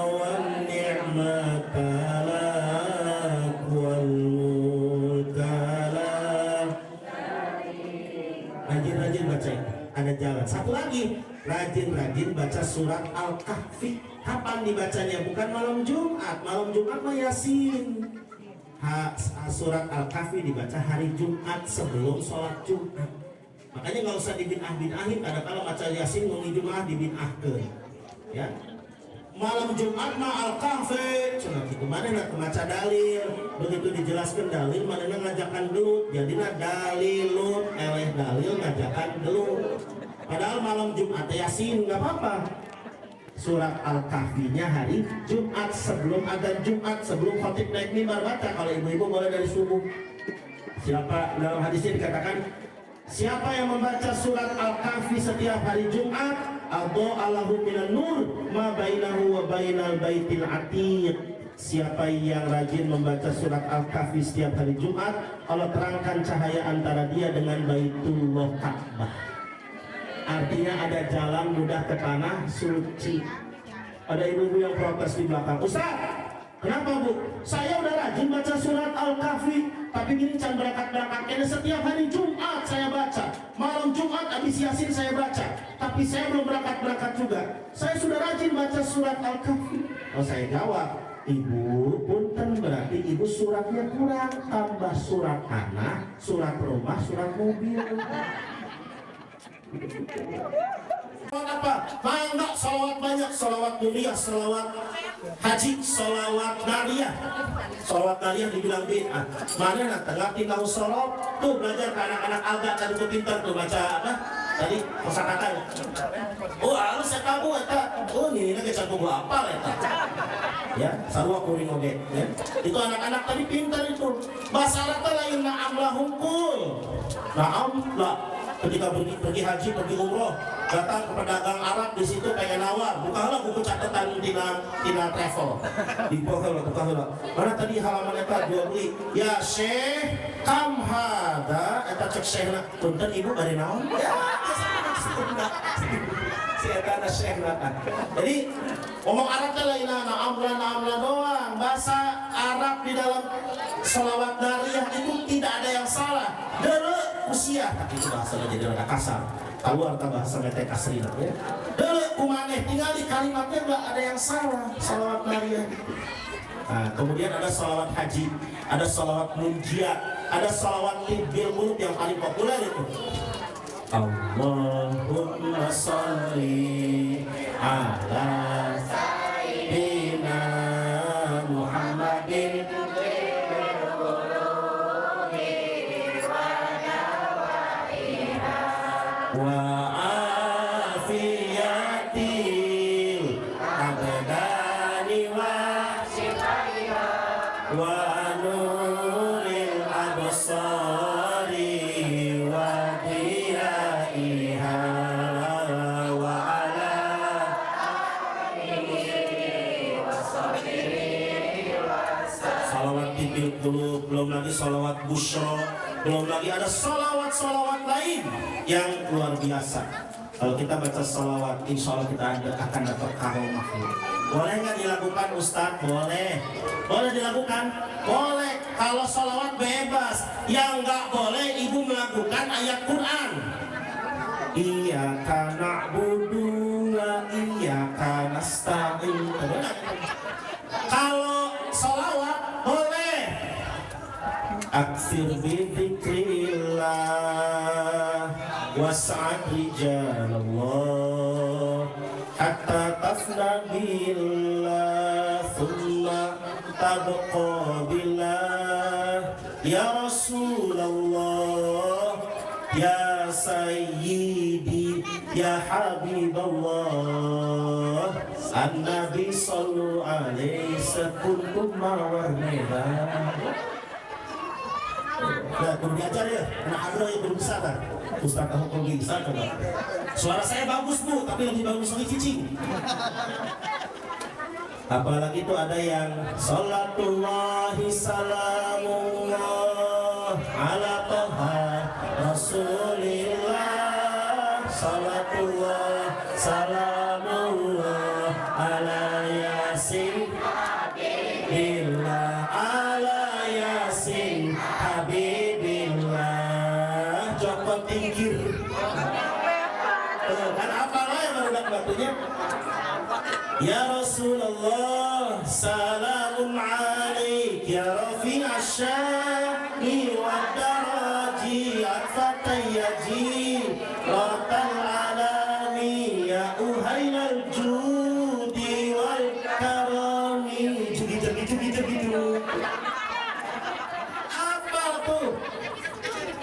wan ni'mata lak wal mulka la. Rajin-rajin baca itu, ada jalan. Satu lagi, rajin-rajin baca surat Al-Kahfi. Kapan dibacanya? Bukan malam Jumat. Malam Jumat mah Yasin. Surat Al-Kahfi dibaca hari Jumat sebelum sholat Jumat. Makanya nggak usah dibid'ah-bid'ahin. Kadang-kadang baca Yasin mengi Jumat dibid'ahkeun. Ya. Malam Jumat mah Al-Kahfi. Cuma gitu mana nak baca dalil. Begitu dijelaskan dalil, mana ngajakan gelut. Jadinya dalilut, eleh dalil ngajakan gelut. Padahal malam Jumat Yasin nggak apa-apa. Surat Al-Kahfinya hari Jumat sebelum adzan Jumat, sebelum khatib naik mimbar baca. Kalau ibu-ibu boleh dari subuh. Siapa dalam hadisnya dikatakan, siapa yang membaca surat Al-Kahfi setiap hari Jumat, adha'alahu minan nur ma bainahu wa bainal baitil atiq. Siapa yang rajin membaca surat Al-Kahfi setiap hari Jumat, Allah terangkan cahaya antara dia dengan Baitullah Ka'bah. Artinya ada jalan mudah ke tanah suci. Ada ibu-ibu yang protes di belakang, Ustaz, kenapa Bu? Saya udah rajin baca surat Al-Kahfi, tapi gini can berangkat-berangkat. Setiap hari Jumat saya baca, malam Jumat habis Yasin saya baca, tapi saya belum berangkat-berangkat juga. Saya sudah rajin baca surat Al-Kahfi. Oh, saya jawab, Ibu punten, berarti ibu suratnya kurang. Tambah surat tanah, surat rumah, surat mobil. Salawat apa? Mangga salawat banyak, salawat mulia, salawat haji, salawat nariyah. Salawat nariyah dibilang bid'ah. Mana nak ngerti tahu salawat? Tuh belajar ke anak-anak agak tadi tuh pintar tuh baca apa? Tadi kosakata. Oh, harus saya tahu eta. Oh, ini lagi cakup apa eta? Ya, sarua kuring oge, ya. Itu anak-anak tadi pintar itu. Bahasa Arab lain na'am lah hungkul. Na'am lah. Ketika pergi haji, pergi umroh, datang ke pedagang Arab di situ pengen nawar, bukalah buku catatan tina travel, bukalah. Mana tadi halaman eta jual beli? Ya Syekh, kam hada eta cek Syekhna, punten ibu bari naon? Ya, si eta ada Syekhna. Jadi ngomong Arab teh lain na'amla doang. Bahasa Arab di dalam salawat nariyah itu tidak ada yang salah. Dere usia, tapi itu bahasanya jadi rada kasar. Keluar ke bahasa mete kasrina ya. Dere kumaneh tinggal di kalimatnya enggak ada yang salah salawat nariyah. Nah, kemudian ada salawat haji, ada salawat munjiat, ada salawat tibbil muluk yang paling populer itu. Allahumma sholli ala sayyidina Muhammadin wa afiyatil abdani wa nuril absari wa diyaiha wa ala salawat tibil qulub, belum lagi salawat busyra, belum lagi ada salawat lain yang luar biasa. Kalau kita baca salawat, insya Allah kita akan dapat karomah. Boleh nggak dilakukan Ustadz? Boleh. Boleh dilakukan? Boleh. Kalau salawat bebas. Yang nggak boleh ibu melakukan ayat Quran. Iyyaka na'budu wa iyyaka nasta'in. Kalau salawat boleh. Aksir bidzikrillah was'ad rijalallah hatta tafna billah thumma tabqa billah ya Rasulullah ya Sayyidi ya Habiballah an-Nabi sallu alaihi sekuntum mawarneba. Nah, kudu diajar ya, anak hadroh yang belum bisa kan? Ustaz kamu kok bisa coba? Suara saya bagus bu, tapi lebih bagus lagi cicing. Apalagi itu ada yang Salatullahi salamullah ala toha Rasulillah. Salatullah salamullah ala yasin Habibillah ala yasin Habibillah. Joko tingkir kan apa lah yang baru batunya. Ya Rasulullah salamun alaik ya rafi' asyani wa daraji atfatayyaji ratal alami ya uhailal judi wal karami. Gitu apa tuh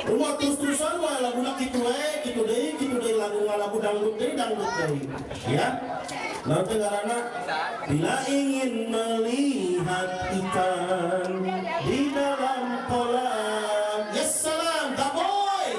rumah terus-terusan wah lagu nak gitu deh lagu dangdut deh ya. Nanti karena bila ingin melihat ikan di dalam kolam, yes salam, gaboy.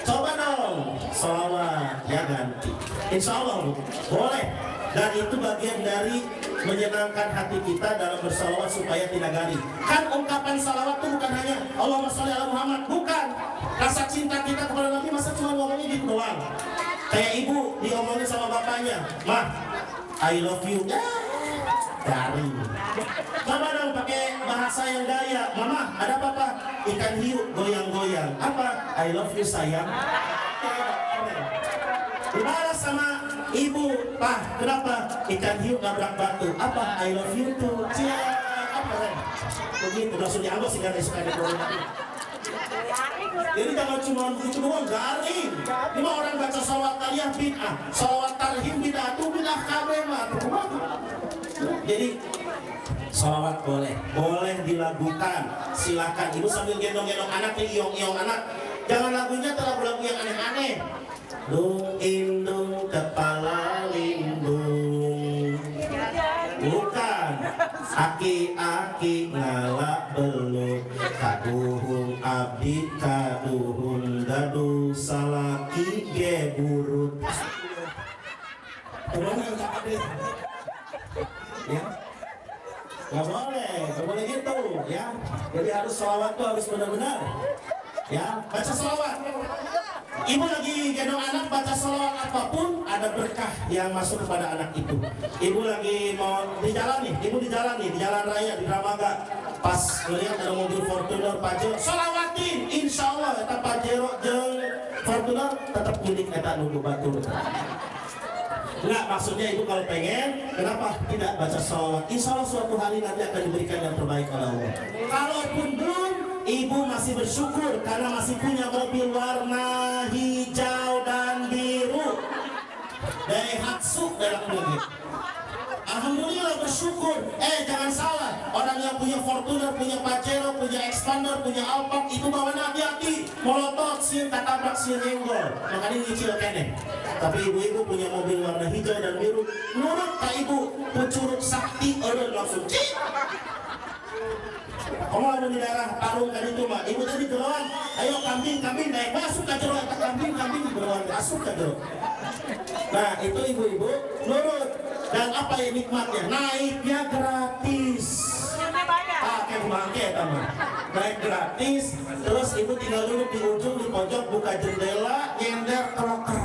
Coba dong, salawat ya ganti. Insya Allah boleh. Dan itu bagian dari menyenangkan hati kita dalam bersalawat supaya tidak garing. Kan ungkapan salawat itu bukan hanya Allahumma sholli ala Muhammad, bukan. Rasa cinta kita kepada Nabi masa cuma ngomongnya gitu doang. Kayak ibu diomongin sama bapaknya, "Mah, I love you." Garing. Coba dong pakai bahasa yang gaya. "Mama, ada apa, Pak?" "Ikan hiu goyang-goyang." "Apa?" "I love you sayang." Dibalas sama ibu, "Pak, kenapa?" "Ikan hiu nabrak batu." "Apa?" "I love you too." Cia, apa kan? Begitu langsung dianggap sih kan suka dibohongin. Jadi jangan cuma begitu doang, garing. Ini mah orang baca sholawat taliyah bid'ah, sholawat tarhim bid'ah, itu bid'ah kabeh mah. Jadi sholawat boleh dilakukan. Silakan ibu sambil gendong-gendong anak, iong-iong anak. Jangan lagunya lagu-lagu yang aneh-aneh. Dung indung kepala lindung. Bukan. Aki-aki ngalak belut. Kaduhung abdi kaduhung dadu salaki geburut. Kemana yang tak ada? Ya, nggak boleh gitu ya. Jadi harus sholawat tuh harus benar-benar. Ya, baca sholawat. Ibu lagi gendong anak baca sholawat apapun ada berkah yang masuk kepada anak itu. Ibu lagi mau di jalan nih, ibu di jalan raya di Dramaga. Pas melihat ada mobil Fortuner Pajero, sholawatin, insya Allah eta Pajero jeung Fortuner tetap milik eta nunggu batur. Enggak, maksudnya ibu kalau pengen, kenapa tidak baca sholawat? Insya Allah suatu hari nanti akan diberikan yang terbaik oleh Allah. Kalaupun belum, ibu masih bersyukur karena masih punya mobil warna hijau dan biru. Daihatsu dalam mobil. Alhamdulillah bersyukur. Jangan salah, orang yang punya Fortuner, punya Pajero, punya Expander, punya Alphard itu bawanya hati-hati. Molotot sih, katabrak sih nyenggol. Makanya nyicil kene. Tapi ibu-ibu punya mobil warna hijau dan biru. Nurut tak ibu, pencuruk sakti orang langsung cik. Kamu ada di daerah Parung kan itu mah. Ibu tadi geroan, ayo kambing naik masuk ke jero. Kambing geroan masuk ke jero. Nah itu ibu-ibu nurut. Dan apa yang nikmatnya? Naiknya gratis. Pakai bangke teman. Naik gratis. Terus ibu tinggal duduk di ujung di pojok buka jendela nyender keloker.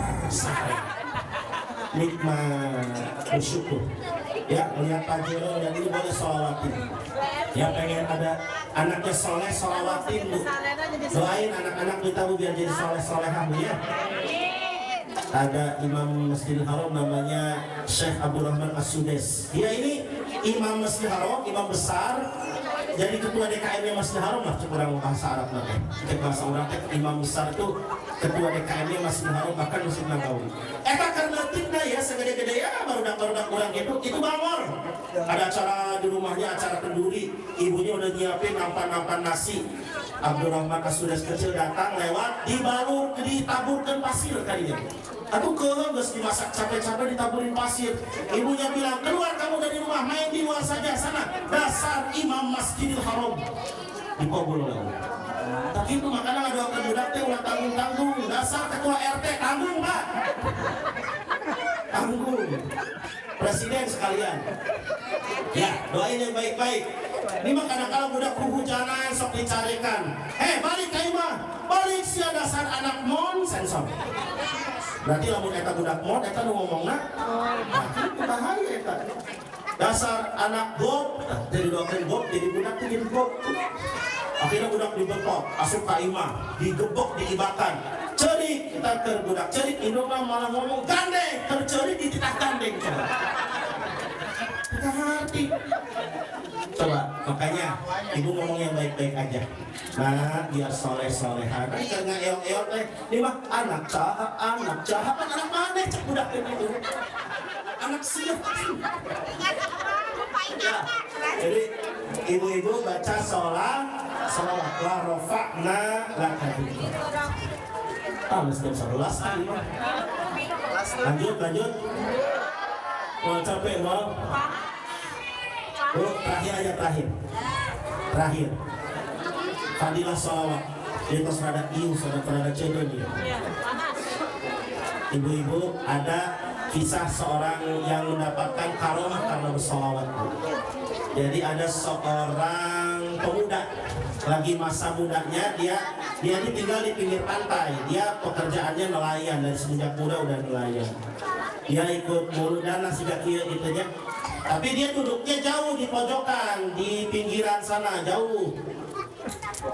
Nikmat bersyukur. Ya melihat Pajero dan ini boleh sholawatin. Ya pengen ada anaknya soleh sholawatin bu. Doain anak-anak kita bu biar jadi soleh-solehah ya. Ada imam Masjidil Haram namanya Syekh Abdul Rahman As-Sudes. Dia ini imam Masjidil Haram, imam besar. Jadi ketua DKM-nya Masjidil Haram lah, kurang bahasa Arab nanti. Cek bahasa orang imam besar itu ketua DKM-nya Masjidil Haram bahkan Masjid Nabawi. Karena tidak ya segede-gede ya baru kurang gitu, itu bangor. Ada acara di rumahnya, acara kenduri. Ibunya udah nyiapin nampan nasi. Abdul Rahman As-Sudes kecil datang lewat, ditaburkan pasir kalinya. Aduh geus dimasak capek-capek ditaburin pasir. Ibunya bilang, keluar kamu dari rumah, main di luar saja sana. Dasar imam Masjidil Haram. Dikabul oleh Allah. Tapi itu makanan ada budak teh ulah tanggung-tanggung. Dasar ketua RT tanggung, Pak. Tanggung. Presiden sekalian. Ya, doain yang baik-baik. Ini mah kadang-kadang budak kehujanan sok dicarikan. Balik ka imah. Balik sia dasar anak mon sensor. Berarti lamun eta budak mod eta nu ngomongna. Itu bahaya eta. Dasar anak gob, jadi doakan gob, jadi budak tuh jadi gob. Akhirnya budak dibentok, asup ka imah, digebok, diibakan. Cerik kita ke budak cerik, Indonesia malah ngomong gandeng, tercerik dititah gandeng coba. Kita hati. Coba, makanya ibu ngomong yang baik-baik aja. Nah, biar soleh-solehan. Karena eong-eong teh, ini mah anak caha kan anak mana cek budak itu. Anak siap. Ya, jadi ibu-ibu baca sholawat la rofa'na laka dzikra. Mesti 11 kali mah. Lanjut. Mau capek mau? Terakhir. Fadilah sholawat. Jadi pas rada iu, rada cedon dia. Ibu-ibu ada kisah seorang yang mendapatkan karomah karena bersolawat. Jadi ada seorang pemuda lagi masa mudanya dia tinggal di pinggir pantai. Dia pekerjaannya nelayan dari semenjak muda udah nelayan. Dia ikut mulu dana siga kieu gitu nya. Tapi dia duduknya jauh di pojokan, di pinggiran sana jauh.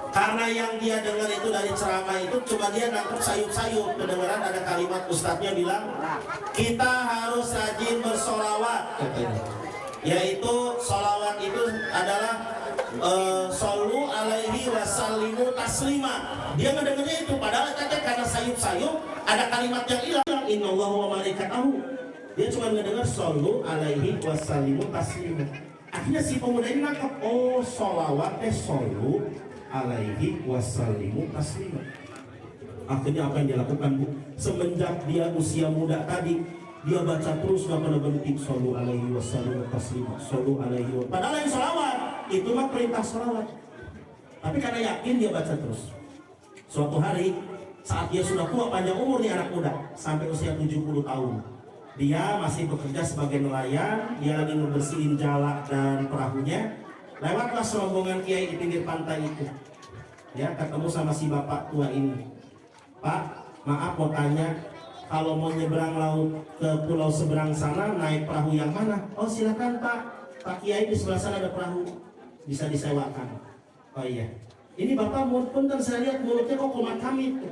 Karena yang dia dengar itu dari ceramah itu cuma dia nangkep sayup-sayup. Kedengaran ada kalimat ustadznya bilang, kita harus rajin bersolawat. Yaitu solawat itu adalah Sallu alaihi wasallimu taslima. Dia mendengarnya itu, padahal katanya karena sayup-sayup ada kalimat yang hilang. Innallaha wa malaikatahu. Dia cuma mendengar sallu alaihi wasallimu taslima. Akhirnya si pemuda ini nangkep, oh sholawat sallu alaihi wasallimu taslima. Akhirnya apa yang dia lakukan, Bu? Semenjak dia usia muda tadi, dia baca terus gak pernah berhenti sallu alaihi wasallimu taslima, sallu alaihi wa. Padahal yang sholawat itu mah perintah sholawat, tapi karena yakin dia baca terus. Suatu hari saat dia sudah tua panjang umur nih anak muda, sampai usia 70 tahun, dia masih bekerja sebagai nelayan. Dia lagi ngebersihin jalak dan perahunya. Lewatlah serombongan kiai di pinggir pantai itu. Ya, ketemu sama si bapak tua ini. Pak, maaf mau tanya, kalau mau nyebrang laut ke pulau seberang sana naik perahu yang mana? Oh silakan Pak, Pak Kiai di sebelah sana ada perahu, bisa disewakan. Oh iya, ini Bapak punten saya lihat mulutnya kok komat kamit.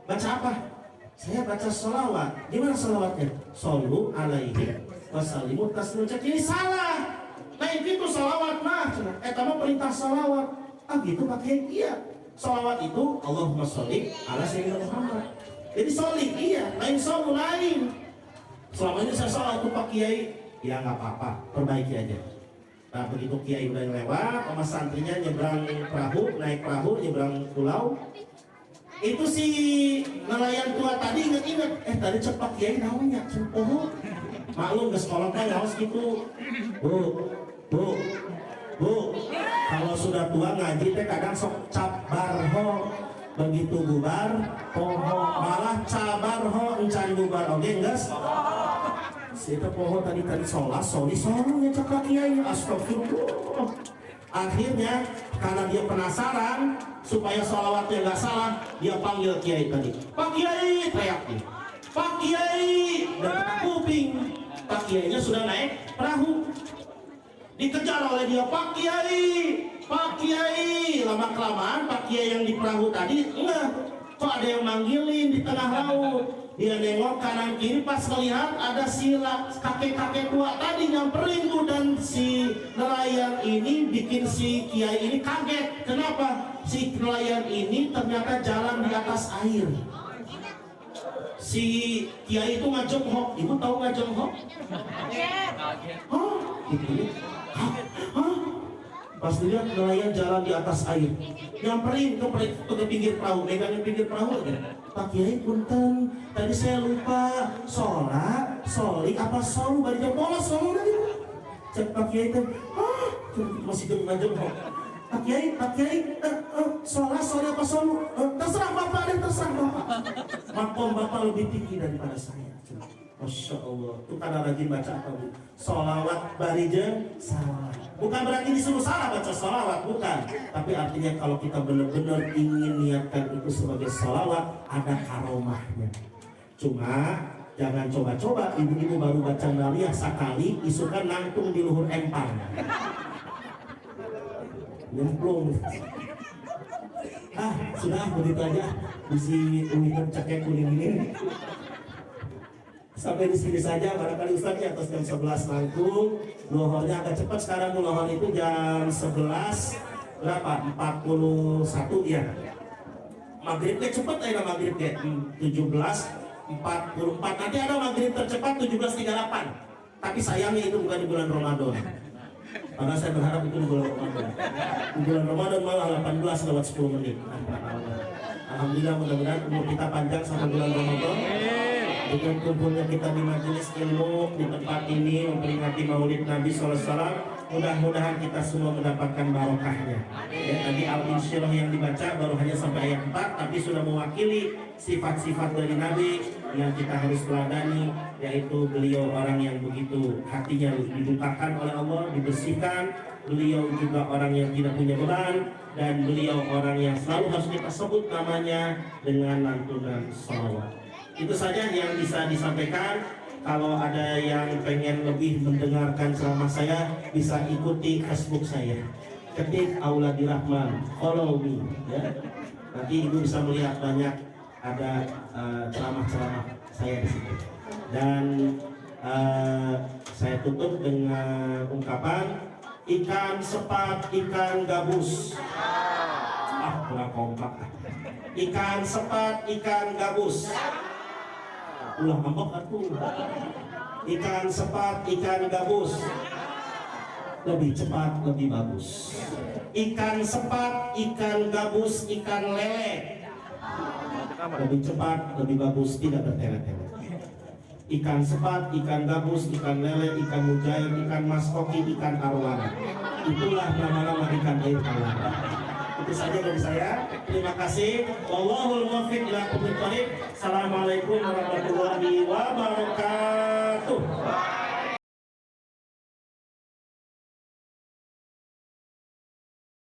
Baca apa? Saya baca sholawat. Gimana sholawatnya? Sallu alaihi wasallimu taslima. Ini salah. Nah itu sholawat mah. Kamu perintah sholawat. Ah gitu Pak Kiai? Iya. Sholawat itu Allahumma sholli ala sayyidina Muhammad. Jadi sholli iya, lain shollu lain. Selama ini saya salah tuh Pak Kiai. Ya nggak apa-apa, perbaiki aja. Nah begitu Kiai udah lewat, sama santrinya nyebrang perahu, naik perahu, nyebrang pulau. Itu si nelayan tua tadi inget-inget, tadi cepat Kiai namanya, oh maklum ke sekolah kan harus gitu. Bu, kalau sudah tua ngaji teh kadang sok cabarho, begitu bubar poho, malah cabarho encan bubar oke guys. Siapa poho tadi sholat soli cakap kiai, astagfirullah. Akhirnya karena dia penasaran supaya sholawatnya nggak salah, dia panggil kiai tadi. Pak Kiai, teriak dia. Pak Kiai, dan kuping. Pak Kiainya sudah naik perahu. Dikejar oleh dia, Pak Kiai. Lama kelamaan Pak Kiai yang di perahu tadi enggak, kok ada yang manggilin di tengah laut. Dia nengok kanan kiri, pas melihat ada si kakek-kakek tua tadi nyamperin tuh, dan si nelayan ini bikin si Kiai ini kaget. Kenapa? Si nelayan ini ternyata jalan di atas air. Si Kiai itu ngajenghok. Ibu tahu ngajenghok? Pas dilihat nelayan jalan di atas air, nyamperin ke pinggir perahu, megangin pinggir perahu aja. Pak Kiai punten, tadi saya lupa sholat, soli apa solu, balik jam polos solu tadi. Cek Pak Kiai itu, masih ngajeng-ngajeng. Pak Kiai, sholat soli apa solu? Terserah Bapak deh, terserah Bapak. Makom Bapak lebih tinggi daripada saya. Masya Allah, itu karena rajin baca apa Bu? Sholawat barijeng salah. Bukan berarti disuruh salah baca sholawat, bukan. Tapi artinya kalau kita benar-benar ingin niatkan itu sebagai sholawat, ada karomahnya. Cuma jangan coba-coba ibu-ibu baru baca naliyah sekali, isukan nangtung di luhur empang. Nyemplung. Sudah begitu aja. Isi uikan cekek kuning ini. Sampai di sini saja, barangkali Ustaznya atas jam 11 nanggung. Lohornya agak cepat sekarang, lohor itu jam 11 berapa? 41 ya. Maghribnya cepat ya, maghrib ya 17:44. Nanti ada maghrib tercepat 17:38. Tapi sayangnya itu bukan di bulan Ramadan. Karena saya berharap itu di bulan Ramadan. Di bulan Ramadan malah 18 lewat 10 menit. Alhamdulillah, mudah-mudahan umur kita panjang sampai bulan Ramadan. Dengan kumpulnya kita di majelis ilmu di tempat ini memperingati Maulid Nabi SAW, mudah-mudahan kita semua mendapatkan barokahnya. Ya, tadi Al-Insyirah yang dibaca baru hanya sampai ayat 4, tapi sudah mewakili sifat-sifat dari Nabi yang kita harus teladani, yaitu beliau orang yang begitu hatinya dibukakan oleh Allah, dibersihkan. Beliau juga orang yang tidak punya beban, dan beliau orang yang selalu harus kita sebut namanya dengan lantunan sholawat. Itu saja yang bisa disampaikan. Kalau ada yang pengen lebih mendengarkan ceramah saya, bisa ikuti Facebook saya, ketik Auladi Rahman, follow me ya. Nanti ibu bisa melihat banyak ada ceramah-ceramah saya di situ. Dan saya tutup dengan ungkapan ikan sepat, ikan gabus. Kurang kompak. Ikan sepat, ikan gabus. Ulah ngambek atuh. Ikan sepat, ikan gabus. Lebih cepat, lebih bagus. Ikan sepat, ikan gabus, ikan lele. Lebih cepat, lebih bagus, tidak bertele-tele. Ikan sepat, ikan gabus, ikan lele, ikan mujair, ikan maskoki, ikan arowana. Itulah nama-nama ikan air tawar. Itu saja dari saya. Terima kasih. Wallahul muwaffiq ila aqwamit thoriq. Assalamualaikum warahmatullahi wabarakatuh.